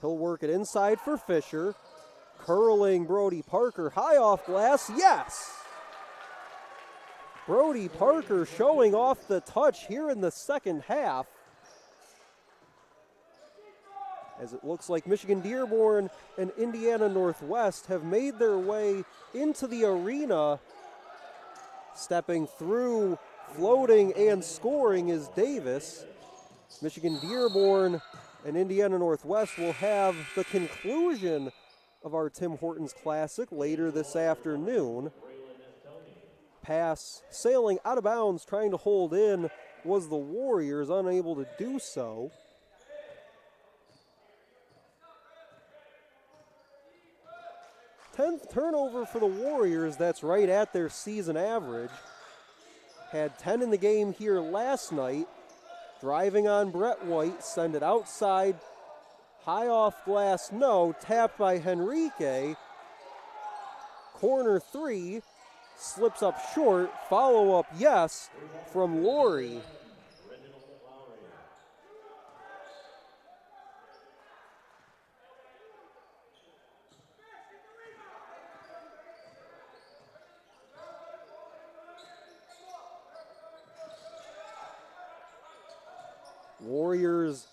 He'll work it inside for Fisher. Curling Brody Parker, high off glass, yes! Brody Parker showing off the touch here in the second half. As it looks like Michigan Dearborn and Indiana Northwest have made their way into the arena. Stepping through, floating, and scoring is Davis. Michigan Dearborn and Indiana Northwest will have the conclusion of our Tim Hortons Classic later this afternoon. Pass sailing out of bounds, trying to hold in, was the Warriors, unable to do so. Tenth turnover for the Warriors, that's right at their season average. Had 10 in the game here last night. Driving on Brett White, send it outside. High off glass, no. Tapped by Henrique. Corner 3, slips up short. Follow up, yes, from Laurie. Warriors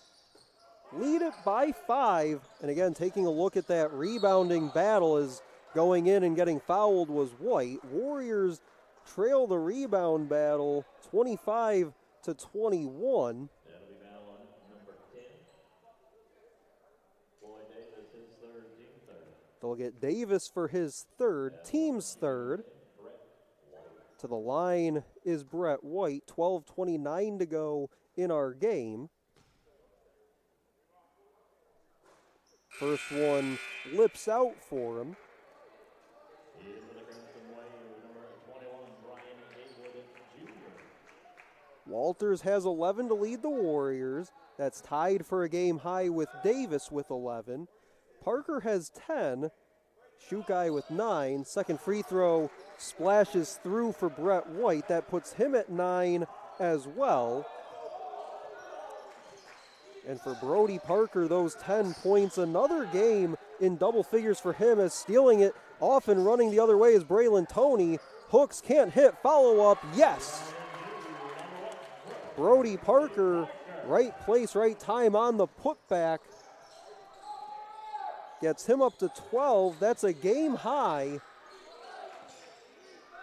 lead it by 5. And again, taking a look at that rebounding battle, as going in and getting fouled was White. Warriors trail the rebound battle 25-21. That'll be battle on number 10. Floyd Davis, his third, team third. They'll get Davis for his third, team's third. To the line is Brett White. 12:29 to go in our game. First one lips out for him. Walters has 11 to lead the Warriors. That's tied for a game high with Davis with 11. Parker has 10. Shoot guy with 9. Second free throw splashes through for Brett White. That puts him at 9 as well. And for Brody Parker, those 10 points, another game in double figures for him, as stealing it off and running the other way is Braylon Toney. Hooks can't hit, follow up, yes. Brody Parker, right place, right time on the putback. Gets him up to 12, that's a game high.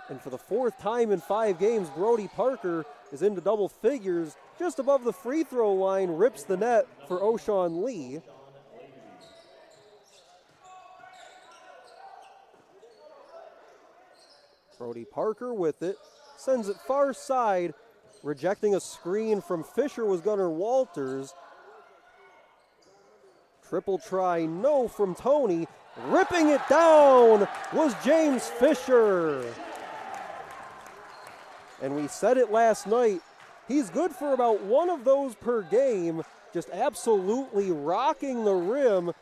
And for the fourth time in 5 games, Brody Parker is into double figures. Just above the free throw line, rips the net for O'Shawn Lee. Brody Parker with it, sends it far side, rejecting a screen from Fisher was Gunnar Walters. Triple try, no from Toney. Ripping it down was James Fisher. And we said it last night, he's good for about one of those per game, just absolutely rocking the rim.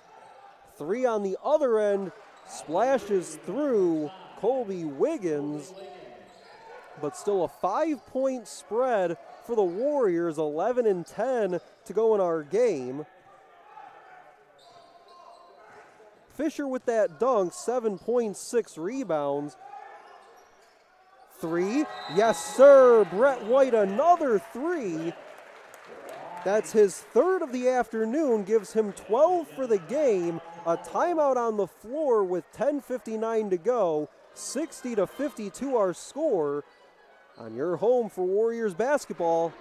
3 on the other end, splashes through Colby Wiggins. But still a 5-point spread for the Warriors, 11-10 to go in our game. Fisher with that dunk, 7.6 rebounds. 3, yes sir, Brett White another 3. That's his third of the afternoon, gives him 12 for the game. A timeout on the floor with 10:59 to go, 60-52 our score. On your home for Warriors basketball,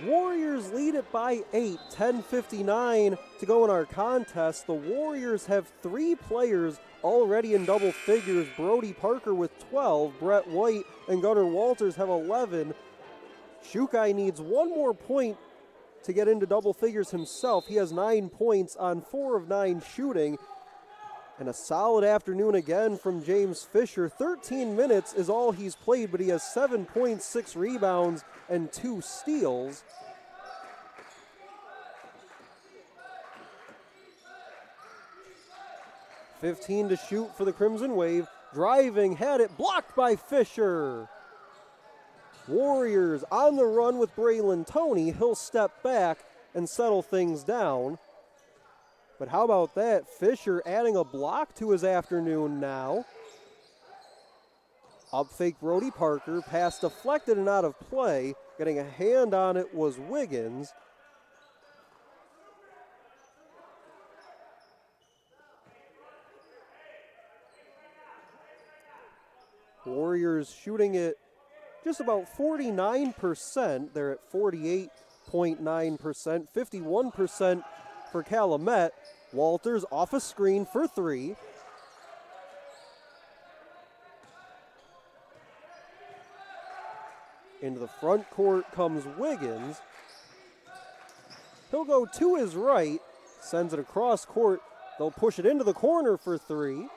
Warriors lead it by 8, 10:59 to go in our contest. The Warriors have 3 players already in double figures. Brody Parker with 12, Brett White and Gunnar Walters have 11. Shukai needs 1 more point to get into double figures himself. He has 9 points on 4 of 9 shooting. And a solid afternoon again from James Fisher. 13 minutes is all he's played, but he has 7 points, 6 rebounds, and 2 steals. .15 to shoot for the Crimson Wave. Driving, had it blocked by Fisher. Warriors on the run with Braylon Toney. He'll step back and settle things down. But how about that? Fisher adding a block to his afternoon now. Up fake Brody Parker. Pass deflected and out of play. Getting a hand on it was Wiggins. Warriors shooting it just about 49%. They're at 48.9%, 51% for Calumet. Walters off a screen for 3. Into the front court comes Wiggins. He'll go to his right, sends it across court. They'll push it into the corner for 3.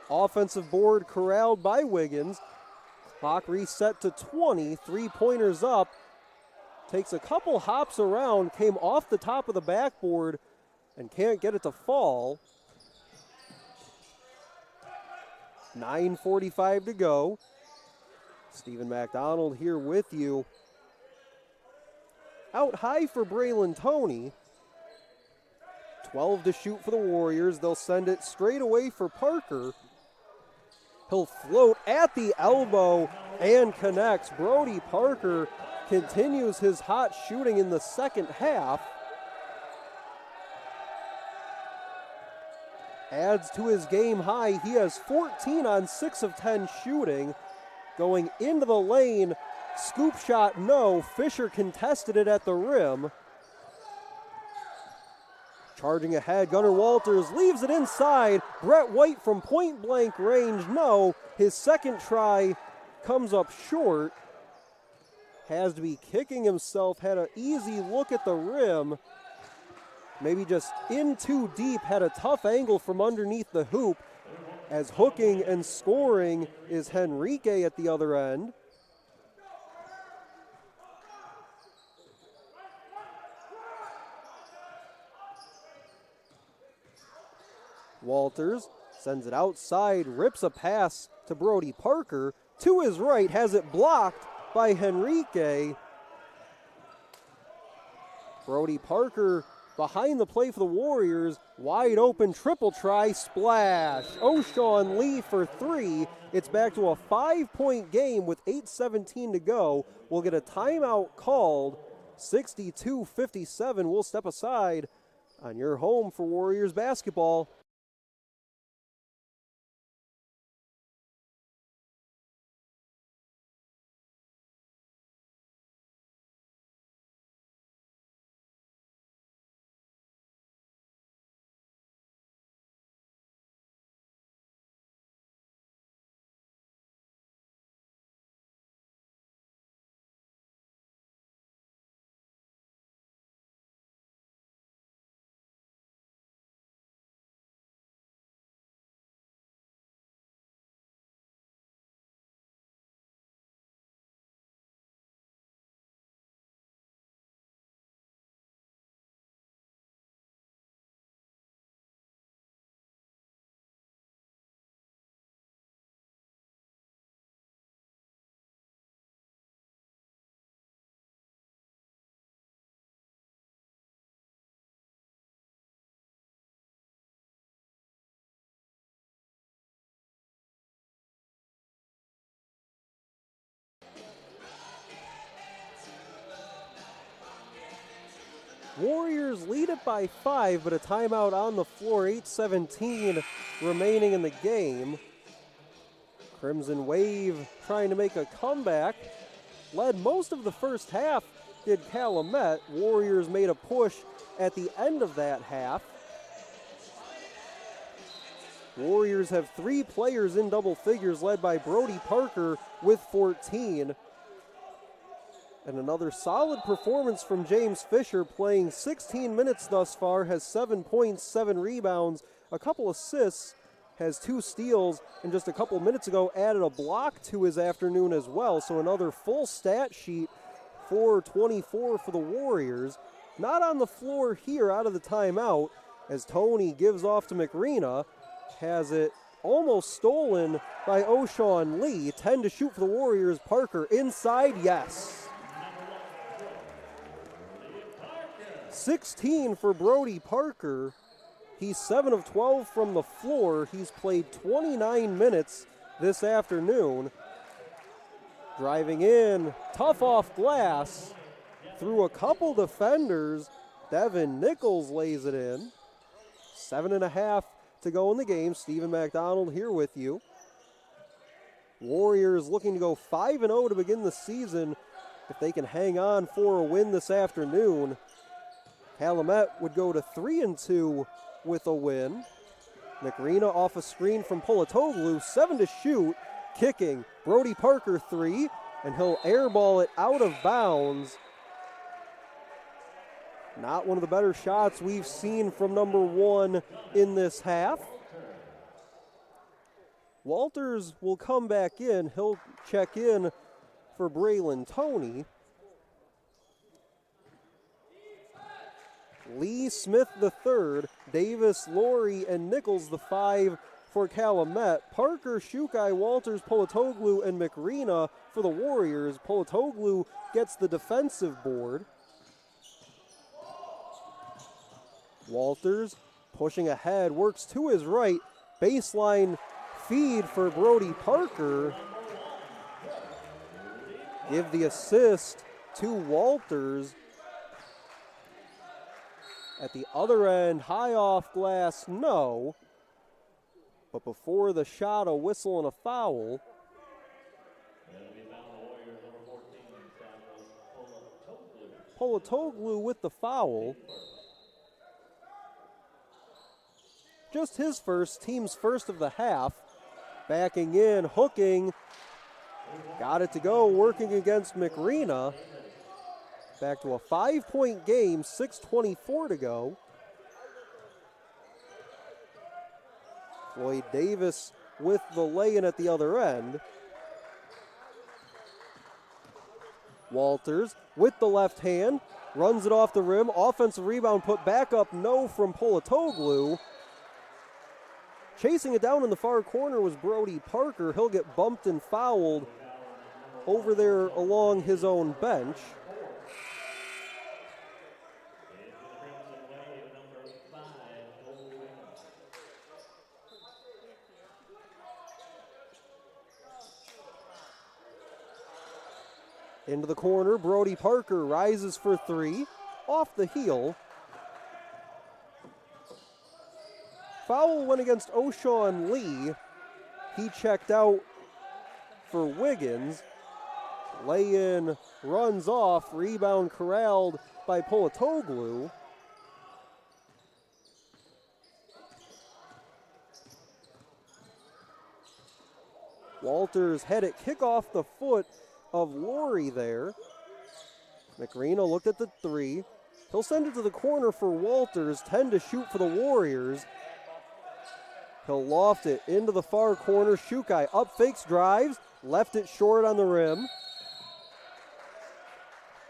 Offensive board corralled by Wiggins. Clock reset to 20, 3-pointers up. Takes a couple hops around, came off the top of the backboard and can't get it to fall. 9:45 to go. Stephen McDonald here with you. Out high for Braylon Toney. 12 to shoot for the Warriors. They'll send it straight away for Parker. He'll float at the elbow and connects. Brody Parker continues his hot shooting in the second half. Adds to his game high. He has 14 on 6 of 10 shooting. Going into the lane. Scoop shot, no. Fisher contested it at the rim. Charging ahead, Gunnar Walters leaves it inside. Brett White from point blank range, no. His second try comes up short. Has to be kicking himself, had an easy look at the rim. Maybe just in too deep, had a tough angle from underneath the hoop. As hooking and scoring is Henrique at the other end. Walters sends it outside, rips a pass to Brody Parker. To his right, has it blocked by Henrique. Brody Parker behind the play for the Warriors. Wide open triple try, splash. O'Shawn Lee for 3. It's back to a 5-point game with 8:17 to go. We'll get a timeout called. 62-57. We'll step aside on your home for Warriors basketball. Warriors lead it by 5, but a timeout on the floor. 8:17 remaining in the game. Crimson Wave trying to make a comeback. Led most of the first half did Calumet. Warriors made a push at the end of that half. Warriors have 3 players in double figures, led by Brody Parker with 14. And another solid performance from James Fisher, playing 16 minutes thus far, has 7 points, 7 rebounds, a couple assists, has 2 steals, and just a couple minutes ago added a block to his afternoon as well. So another full stat sheet for 24 for the Warriors. Not on the floor here out of the timeout, as Tony gives off to McRena. Has it almost stolen by O'Shawn Lee. 10 to shoot for the Warriors. Parker inside, yes. 16 for Brody Parker. He's 7 of 12 from the floor. He's played 29 minutes this afternoon. Driving in, tough off glass, through a couple defenders. Devin Nichols lays it in. 7.5 to go in the game. Stephen McDonald here with you. Warriors looking to go 5-0 to begin the season if they can hang on for a win this afternoon. Calumet would go to 3-2 with a win. McRena off a screen from Polatoglu, 7 to shoot, kicking. Brody Parker 3, and he'll airball it out of bounds. Not one of the better shots we've seen from number 1 in this half. Walters will come back in. He'll check in for Braylon Toney. Lee Smith the third, Davis, Laurie, and Nichols the 5 for Calumet. Parker, Shukai, Walters, Polatoglu, and McRena for the Warriors. Polatoglu gets the defensive board. Walters pushing ahead, works to his right. Baseline feed for Brody Parker. Give the assist to Walters. At the other end, high off glass, no. But before the shot, a whistle and a foul. Polatoglu with the foul. Just his first, team's first of the half. Backing in, hooking. Got it to go, working against McRena. Back to a 5-point game, 6:24 to go. Floyd Davis with the lay-in at the other end. Walters with the left hand, runs it off the rim. Offensive rebound put back up, no from Polatoglu. Chasing it down in the far corner was Brody Parker. He'll get bumped and fouled over there along his own bench. Into the corner, Brody Parker rises for 3, off the heel. Foul went against O'Shawn Lee. He checked out for Wiggins. Lay-in runs off, rebound corralled by Polatoglu. Walters had it kick off the foot of Laurie there. McRena looked at the 3. He'll send it to the corner for Walters, 10 to shoot for the Warriors. He'll loft it into the far corner. Shukai up fakes, drives, left it short on the rim.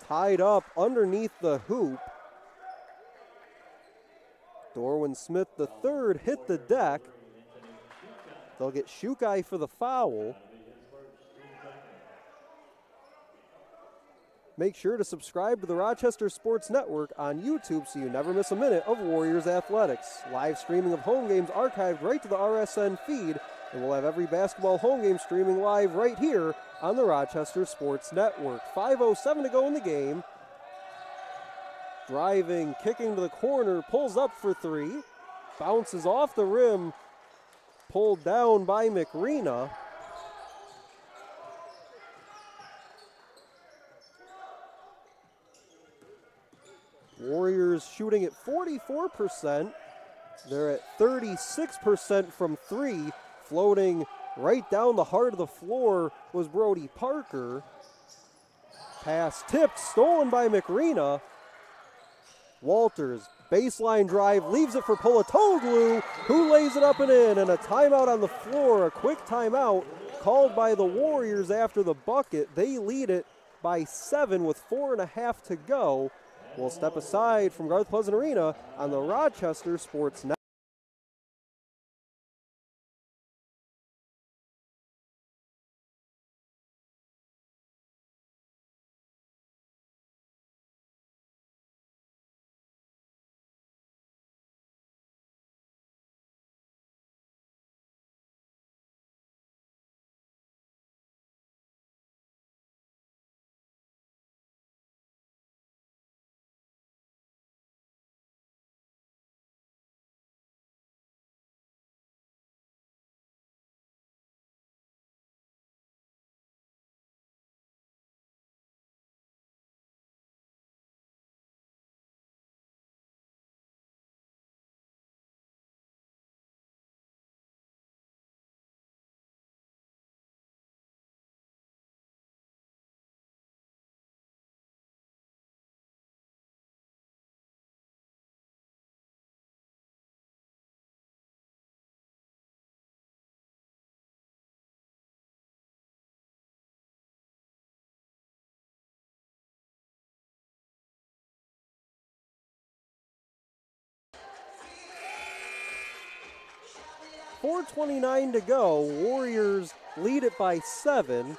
Tied up underneath the hoop. Dorwin Smith the third hit the deck. They'll get Shukai for the foul. Make sure to subscribe to the Rochester Sports Network on YouTube so you never miss a minute of Warriors athletics. Live streaming of home games archived right to the RSN feed, and we'll have every basketball home game streaming live right here on the Rochester Sports Network. 5:07 to go in the game. Driving, kicking to the corner, pulls up for 3. Bounces off the rim, pulled down by McRena. Warriors shooting at 44%. They're at 36% from three. Floating right down the heart of the floor was Brody Parker. Pass tipped, stolen by McRena. Walters, baseline drive, leaves it for Polatoglu, who lays it up and in, and a timeout on the floor, a quick timeout called by the Warriors after the bucket. They lead it by 7 with 4.5 to go. We'll step aside from Garth Pleasant Arena on the Rochester Sports Network. .429 to go. Warriors lead it by 7.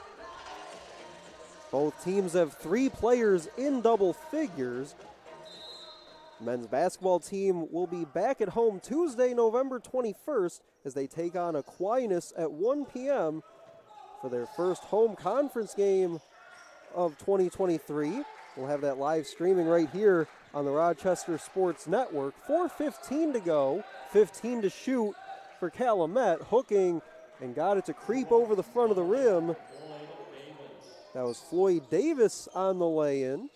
Both teams have 3 players in double figures. Men's basketball team will be back at home Tuesday, November 21st as they take on Aquinas at 1 p.m. for their first home conference game of 2023. We'll have that live streaming right here on the Rochester Sports Network. 4:15 to go, 15 to shoot for Calumet, hooking and got it to creep over the front of the rim. That was Floyd Davis on the lay-in.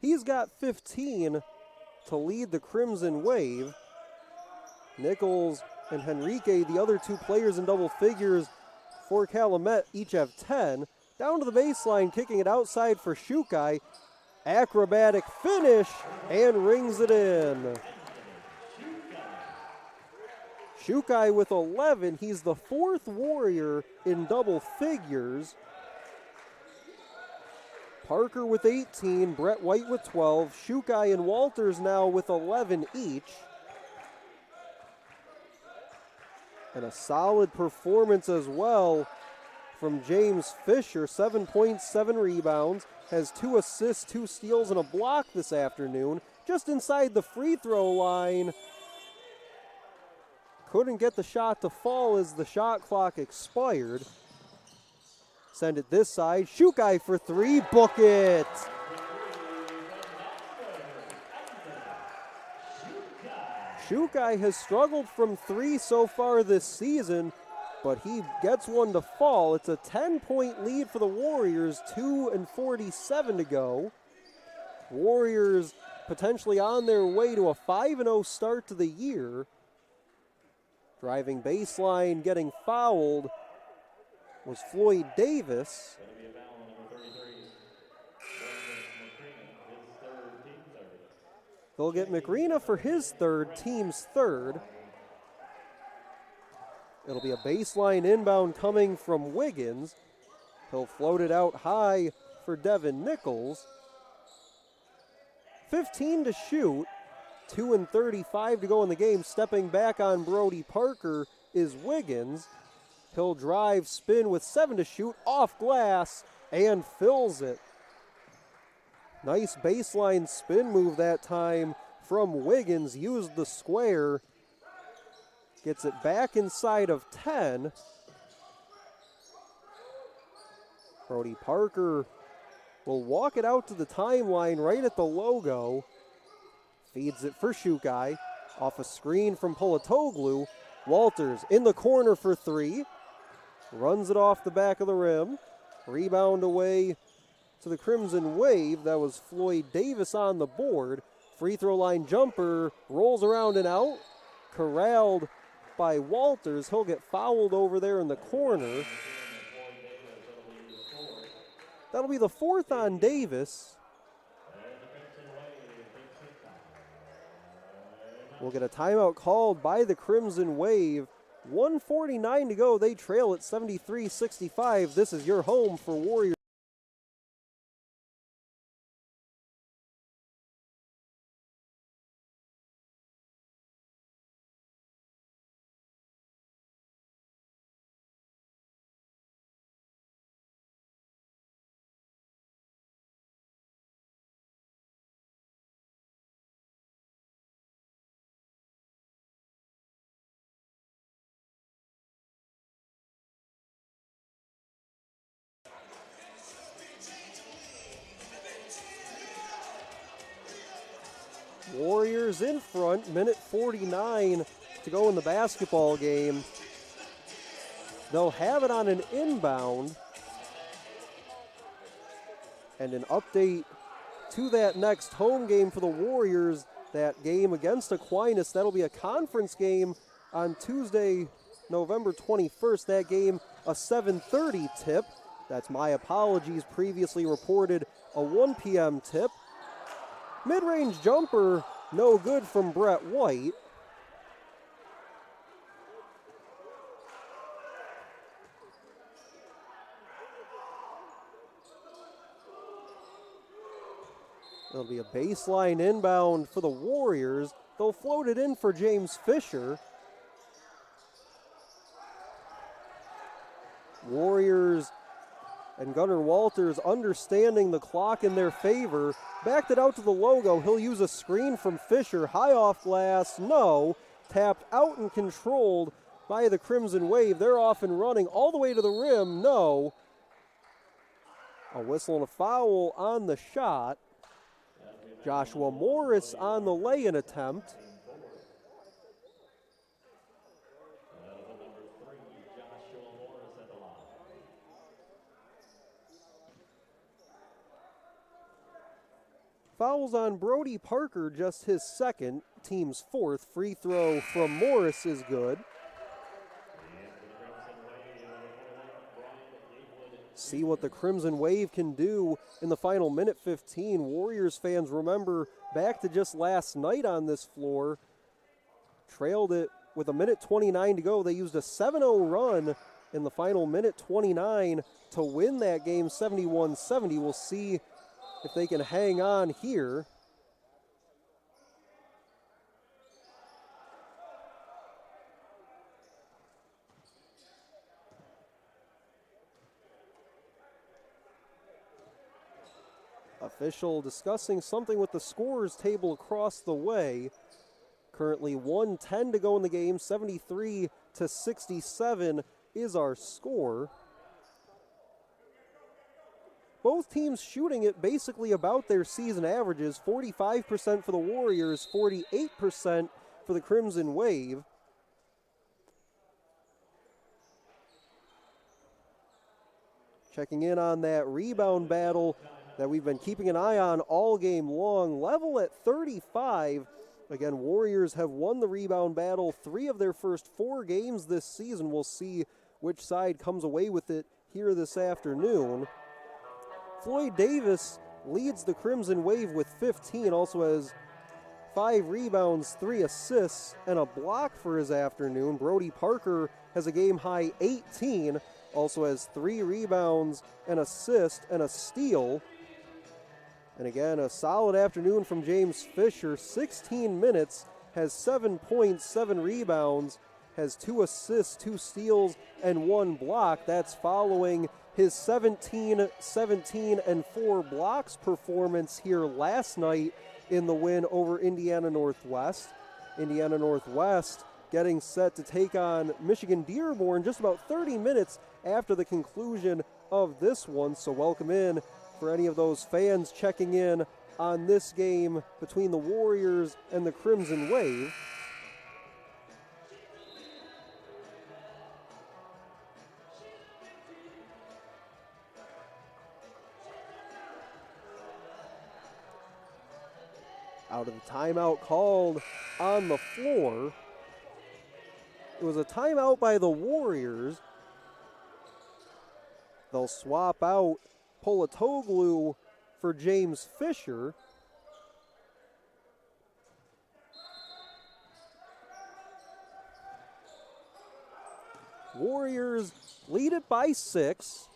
He's got 15 to lead the Crimson Wave. Nichols and Henrique, the other 2 players in double figures for Calumet, each have 10. Down to the baseline, kicking it outside for Shukai. Acrobatic finish and rings it in. Shukai with 11. He's the 4th Warrior in double figures. Parker with 18, Brett White with 12, Shukai and Walters now with 11 each. And a solid performance as well from James Fisher, 7 points, 7 rebounds, has 2 assists, 2 steals, and a block this afternoon. Just inside the free throw line. Couldn't get the shot to fall as the shot clock expired. Send it this side. Shukai for 3. Book it. Shukai has struggled from 3 so far this season, but he gets one to fall. It's a 10-point lead for the Warriors, 2:47 to go. Warriors potentially on their way to a 5-0 start to the year. Driving baseline, getting fouled was Floyd Davis. They'll get McRena for his third, team's third. It'll be a baseline inbound coming from Wiggins. He'll float it out high for Devin Nichols. 15 to shoot, 2:35 to go in the game. Stepping back on Brody Parker is Wiggins. He'll drive, spin with 7 to shoot, off glass, and fills it. Nice baseline spin move that time from Wiggins. Used the square. Gets it back inside of 10. Brody Parker will walk it out to the timeline right at the logo. Feeds it for Shukai. Off a screen from Polatoglu. Walters in the corner for 3. Runs it off the back of the rim. Rebound away to the Crimson Wave. That was Floyd Davis on the board. Free throw line jumper rolls around and out. Corralled by Walters. He'll get fouled over there in the corner. That'll be the fourth on Davis. We'll get a timeout called by the Crimson Wave. 1:49 to go. They trail at 73-65. This is your home for Warriors. Warriors in front, minute 49 to go in the basketball game. They'll have it on an inbound. And an update to that next home game for the Warriors, that game against Aquinas. That'll be a conference game on Tuesday, November 21st. That game, a 7:30 tip. That's my apologies, previously reported a 1 p.m. tip. Mid-range jumper, no good from Brett White. It'll be a baseline inbound for the Warriors. They'll float it in for James Fisher. Warriors and Gunnar Walters understanding the clock in their favor. Backed it out to the logo. He'll use a screen from Fisher. High off glass, no. Tapped out and controlled by the Crimson Wave. They're off and running all the way to the rim, no. A whistle and a foul on the shot. Joshua Morris on the lay-in attempt. Fouls on Brody Parker, just his second, team's fourth. Free throw from Morris is good. See what the Crimson Wave can do in the final minute 15. Warriors fans remember back to just last night on this floor. Trailed it with a minute 29 to go. They used a 7-0 run in the final minute 29 to win that game 71-70. We'll see if they can hang on here. Official discussing something with the scorers table across the way. Currently 1:10 to go in the game. 73-67 is our score. Both teams shooting it basically about their season averages. 45% for the Warriors, 48% for the Crimson Wave. Checking in on that rebound battle that we've been keeping an eye on all game long. Level at 35. Again, Warriors have won the rebound battle 3 of their first 4 games this season. We'll see which side comes away with it here this afternoon. Floyd Davis leads the Crimson Wave with 15, also has 5 rebounds, 3 assists, and a block for his afternoon. Brody Parker has a game-high 18, also has 3 rebounds, an assist, and a steal. And again, a solid afternoon from James Fisher. 16 minutes, has 7 points, 7 rebounds, has 2 assists, 2 steals, and 1 block. That's following his 17, 17, and 4 blocks performance here last night in the win over Indiana Northwest. Indiana Northwest getting set to take on Michigan Dearborn just about 30 minutes after the conclusion of this one. So welcome in for any of those fans checking in on this game between the Warriors and the Crimson Wave. Now to the timeout called on the floor. It was a timeout by the Warriors. They'll swap out Polatoglu for James Fisher. Warriors lead it by 6.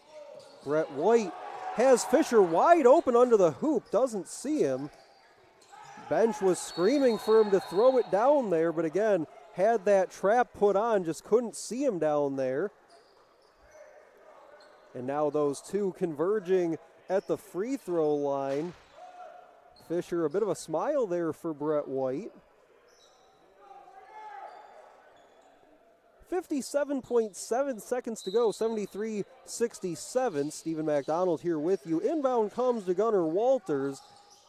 Brett White has Fisher wide open under the hoop, doesn't see him. Bench was screaming for him to throw it down there, but again, had that trap put on, just couldn't see him down there. And now those two converging at the free throw line. Fisher, a bit of a smile there for Brett White. 57.7 seconds to go, 73-67. Stephen McDonald here with you. Inbound comes to Gunnar Walters.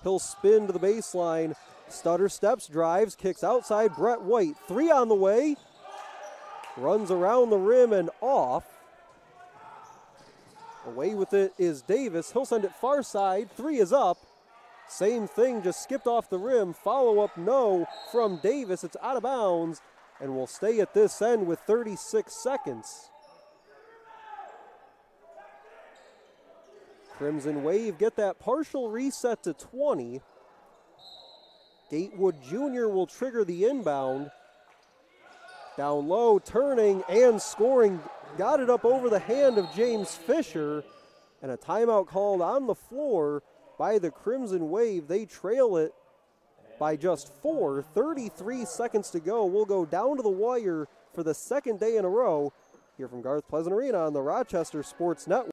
He'll spin to the baseline. Stutter steps, drives, kicks outside. Brett White, 3 on the way. Runs around the rim and off. Away with it is Davis. He'll send it far side. 3 is up. Same thing, just skipped off the rim. Follow up, no, from Davis. It's out of bounds. And will stay at this end with 36 seconds. Crimson Wave get that partial reset to 20. Gatewood Jr. will trigger the inbound. Down low, turning and scoring. Got it up over the hand of James Fisher. And a timeout called on the floor by the Crimson Wave. They trail it by just 4, 33 seconds to go. We'll go down to the wire for the second day in a row here from Garth Pleasant Arena on the Rochester Sports Network.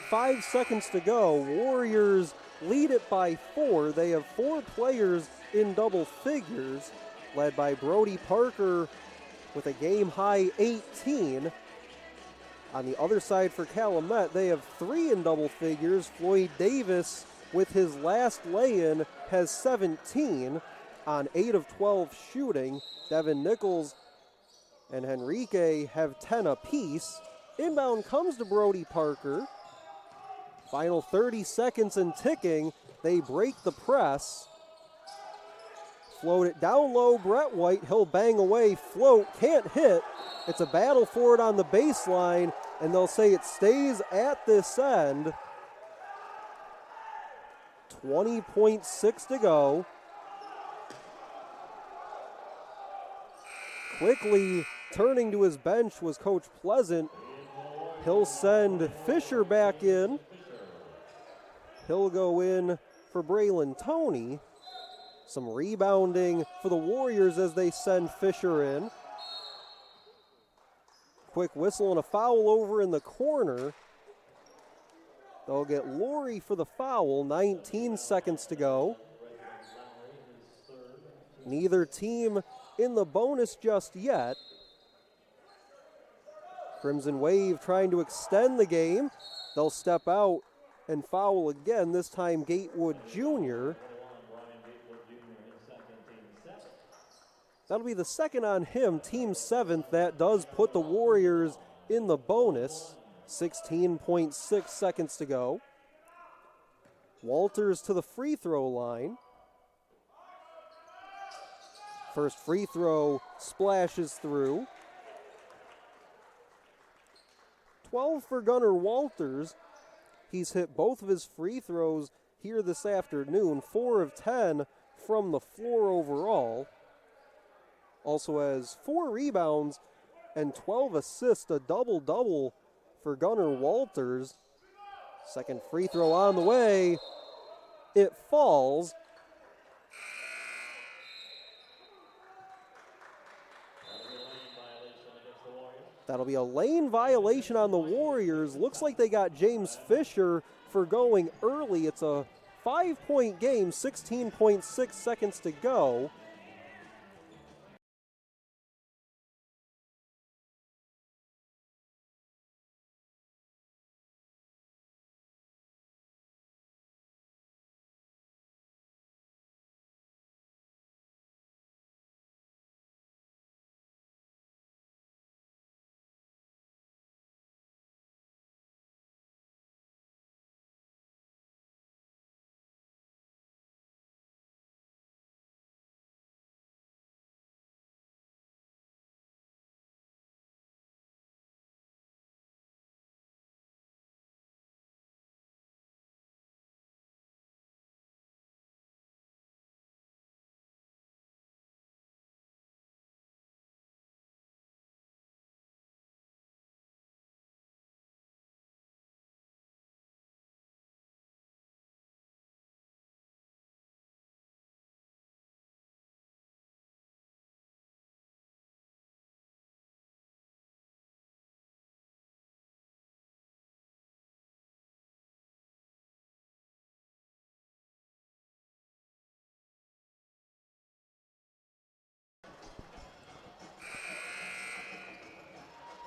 .5 seconds to go. Warriors lead it by 4. They have 4 players in double figures, led by Brody Parker with a game-high 18. On the other side for Calumet, they have 3 in double figures. Floyd Davis, with his last lay-in, has 17 on 8 of 12 shooting. Devin Nichols and Henrique have 10 apiece. Inbound comes to Brody Parker. Final 30 seconds and ticking. They break the press. Float it down low, Brett White. He'll bang away, float, can't hit. It's a battle for it on the baseline, and they'll say it stays at this end. 20.6 to go. Quickly turning to his bench was Coach Pleasant. He'll send Fisher back in. He'll go in for Braylon Toney. Some rebounding for the Warriors as they send Fisher in. Quick whistle and a foul over in the corner. They'll get Laurie for the foul. 19 seconds to go. Neither team in the bonus just yet. Crimson Wave trying to extend the game. They'll step out and foul again, this time Gatewood Jr. That'll be the second on him, team 7th. That does put the Warriors in the bonus. 16.6 seconds to go. Walters to the free throw line. First free throw splashes through. 12 for Gunnar Walters. He's hit both of his free throws here this afternoon. 4 of 10 from the floor overall. Also has 4 rebounds and 12 assists, a double-double for Gunnar Walters. Second free throw on the way. It falls. That'll be a lane violation on the Warriors. Looks like they got James Fisher for going early. It's a 5-point game, 16.6 seconds to go.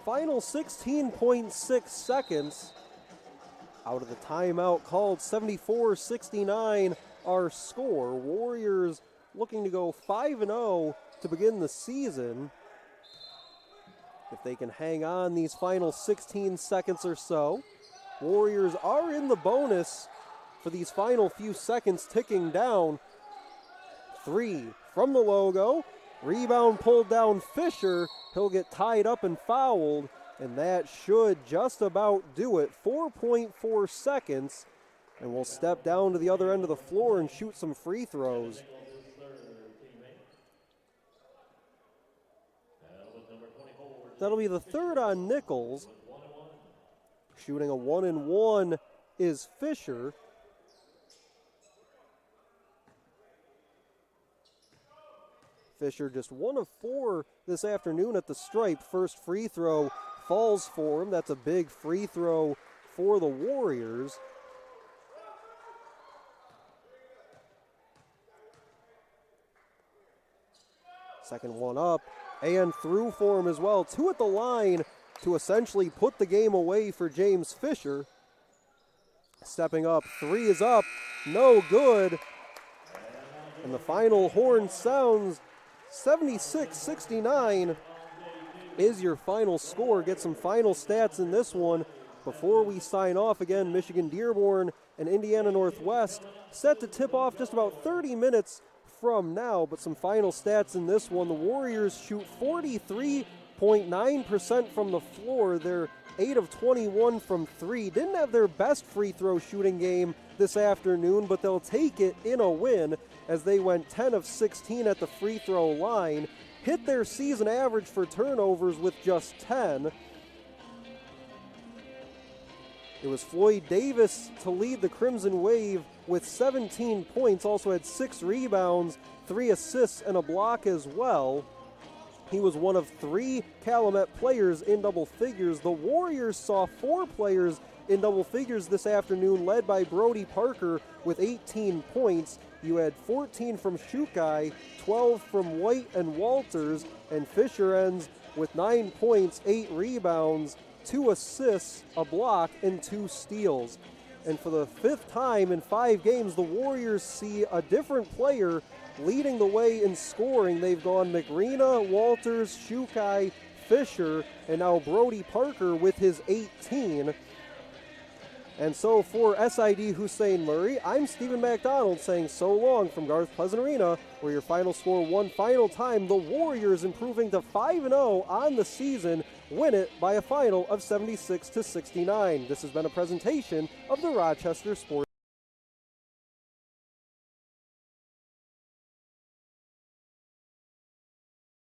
Final 16.6 seconds. Out of the timeout called, 74-69 our score. Warriors looking to go 5-0 to begin the season. If they can hang on these final 16 seconds or so. Warriors are in the bonus for these final few seconds ticking down. 3 from the logo. Rebound pulled down Fisher. He'll get tied up and fouled, and that should just about do it. 4.4 seconds, and we'll step down to the other end of the floor and shoot some free throws. That'll be the third on Nichols. Shooting a 1-and-1 is Fisher. Fisher just 1 of 4 this afternoon at the stripe. First free throw falls for him. That's a big free throw for the Warriors. Second one up and through for him as well. 2 at the line to essentially put the game away for James Fisher. Stepping up, 3 is up, no good. And the final horn sounds. 76-69 is your final score. Get some final stats in this one before we sign off. Again, Michigan Dearborn and Indiana Northwest set to tip off just about 30 minutes from now. But some final stats in this one. The Warriors shoot 43.9% from the floor. They're 8 of 21 from 3. Didn't have their best free throw shooting game this afternoon, but they'll take it in a win as they went 10 of 16 at the free throw line. Hit their season average for turnovers with just 10. It was Floyd Davis to lead the Crimson Wave with 17 points, also had 6 rebounds, 3 assists, and a block as well. He was one of 3 Calumet players in double figures. The Warriors saw 4 players in double figures this afternoon, led by Brody Parker with 18 points. You had 14 from Shukai, 12 from White and Walters, and Fisher ends with 9 points, 8 rebounds, 2 assists, a block, and 2 steals. And for the 5th time in 5 games, the Warriors see a different player leading the way in scoring. They've gone McRena, Walters, Shukai, Fisher, and now Brody Parker with his 18. And so for SID Hussein Murray, I'm Stephen MacDonald saying so long from Garth Pleasant Arena, where your final score one final time, the Warriors improving to 5-0 on the season, win it by a final of 76-69. This has been a presentation of the Rochester Sports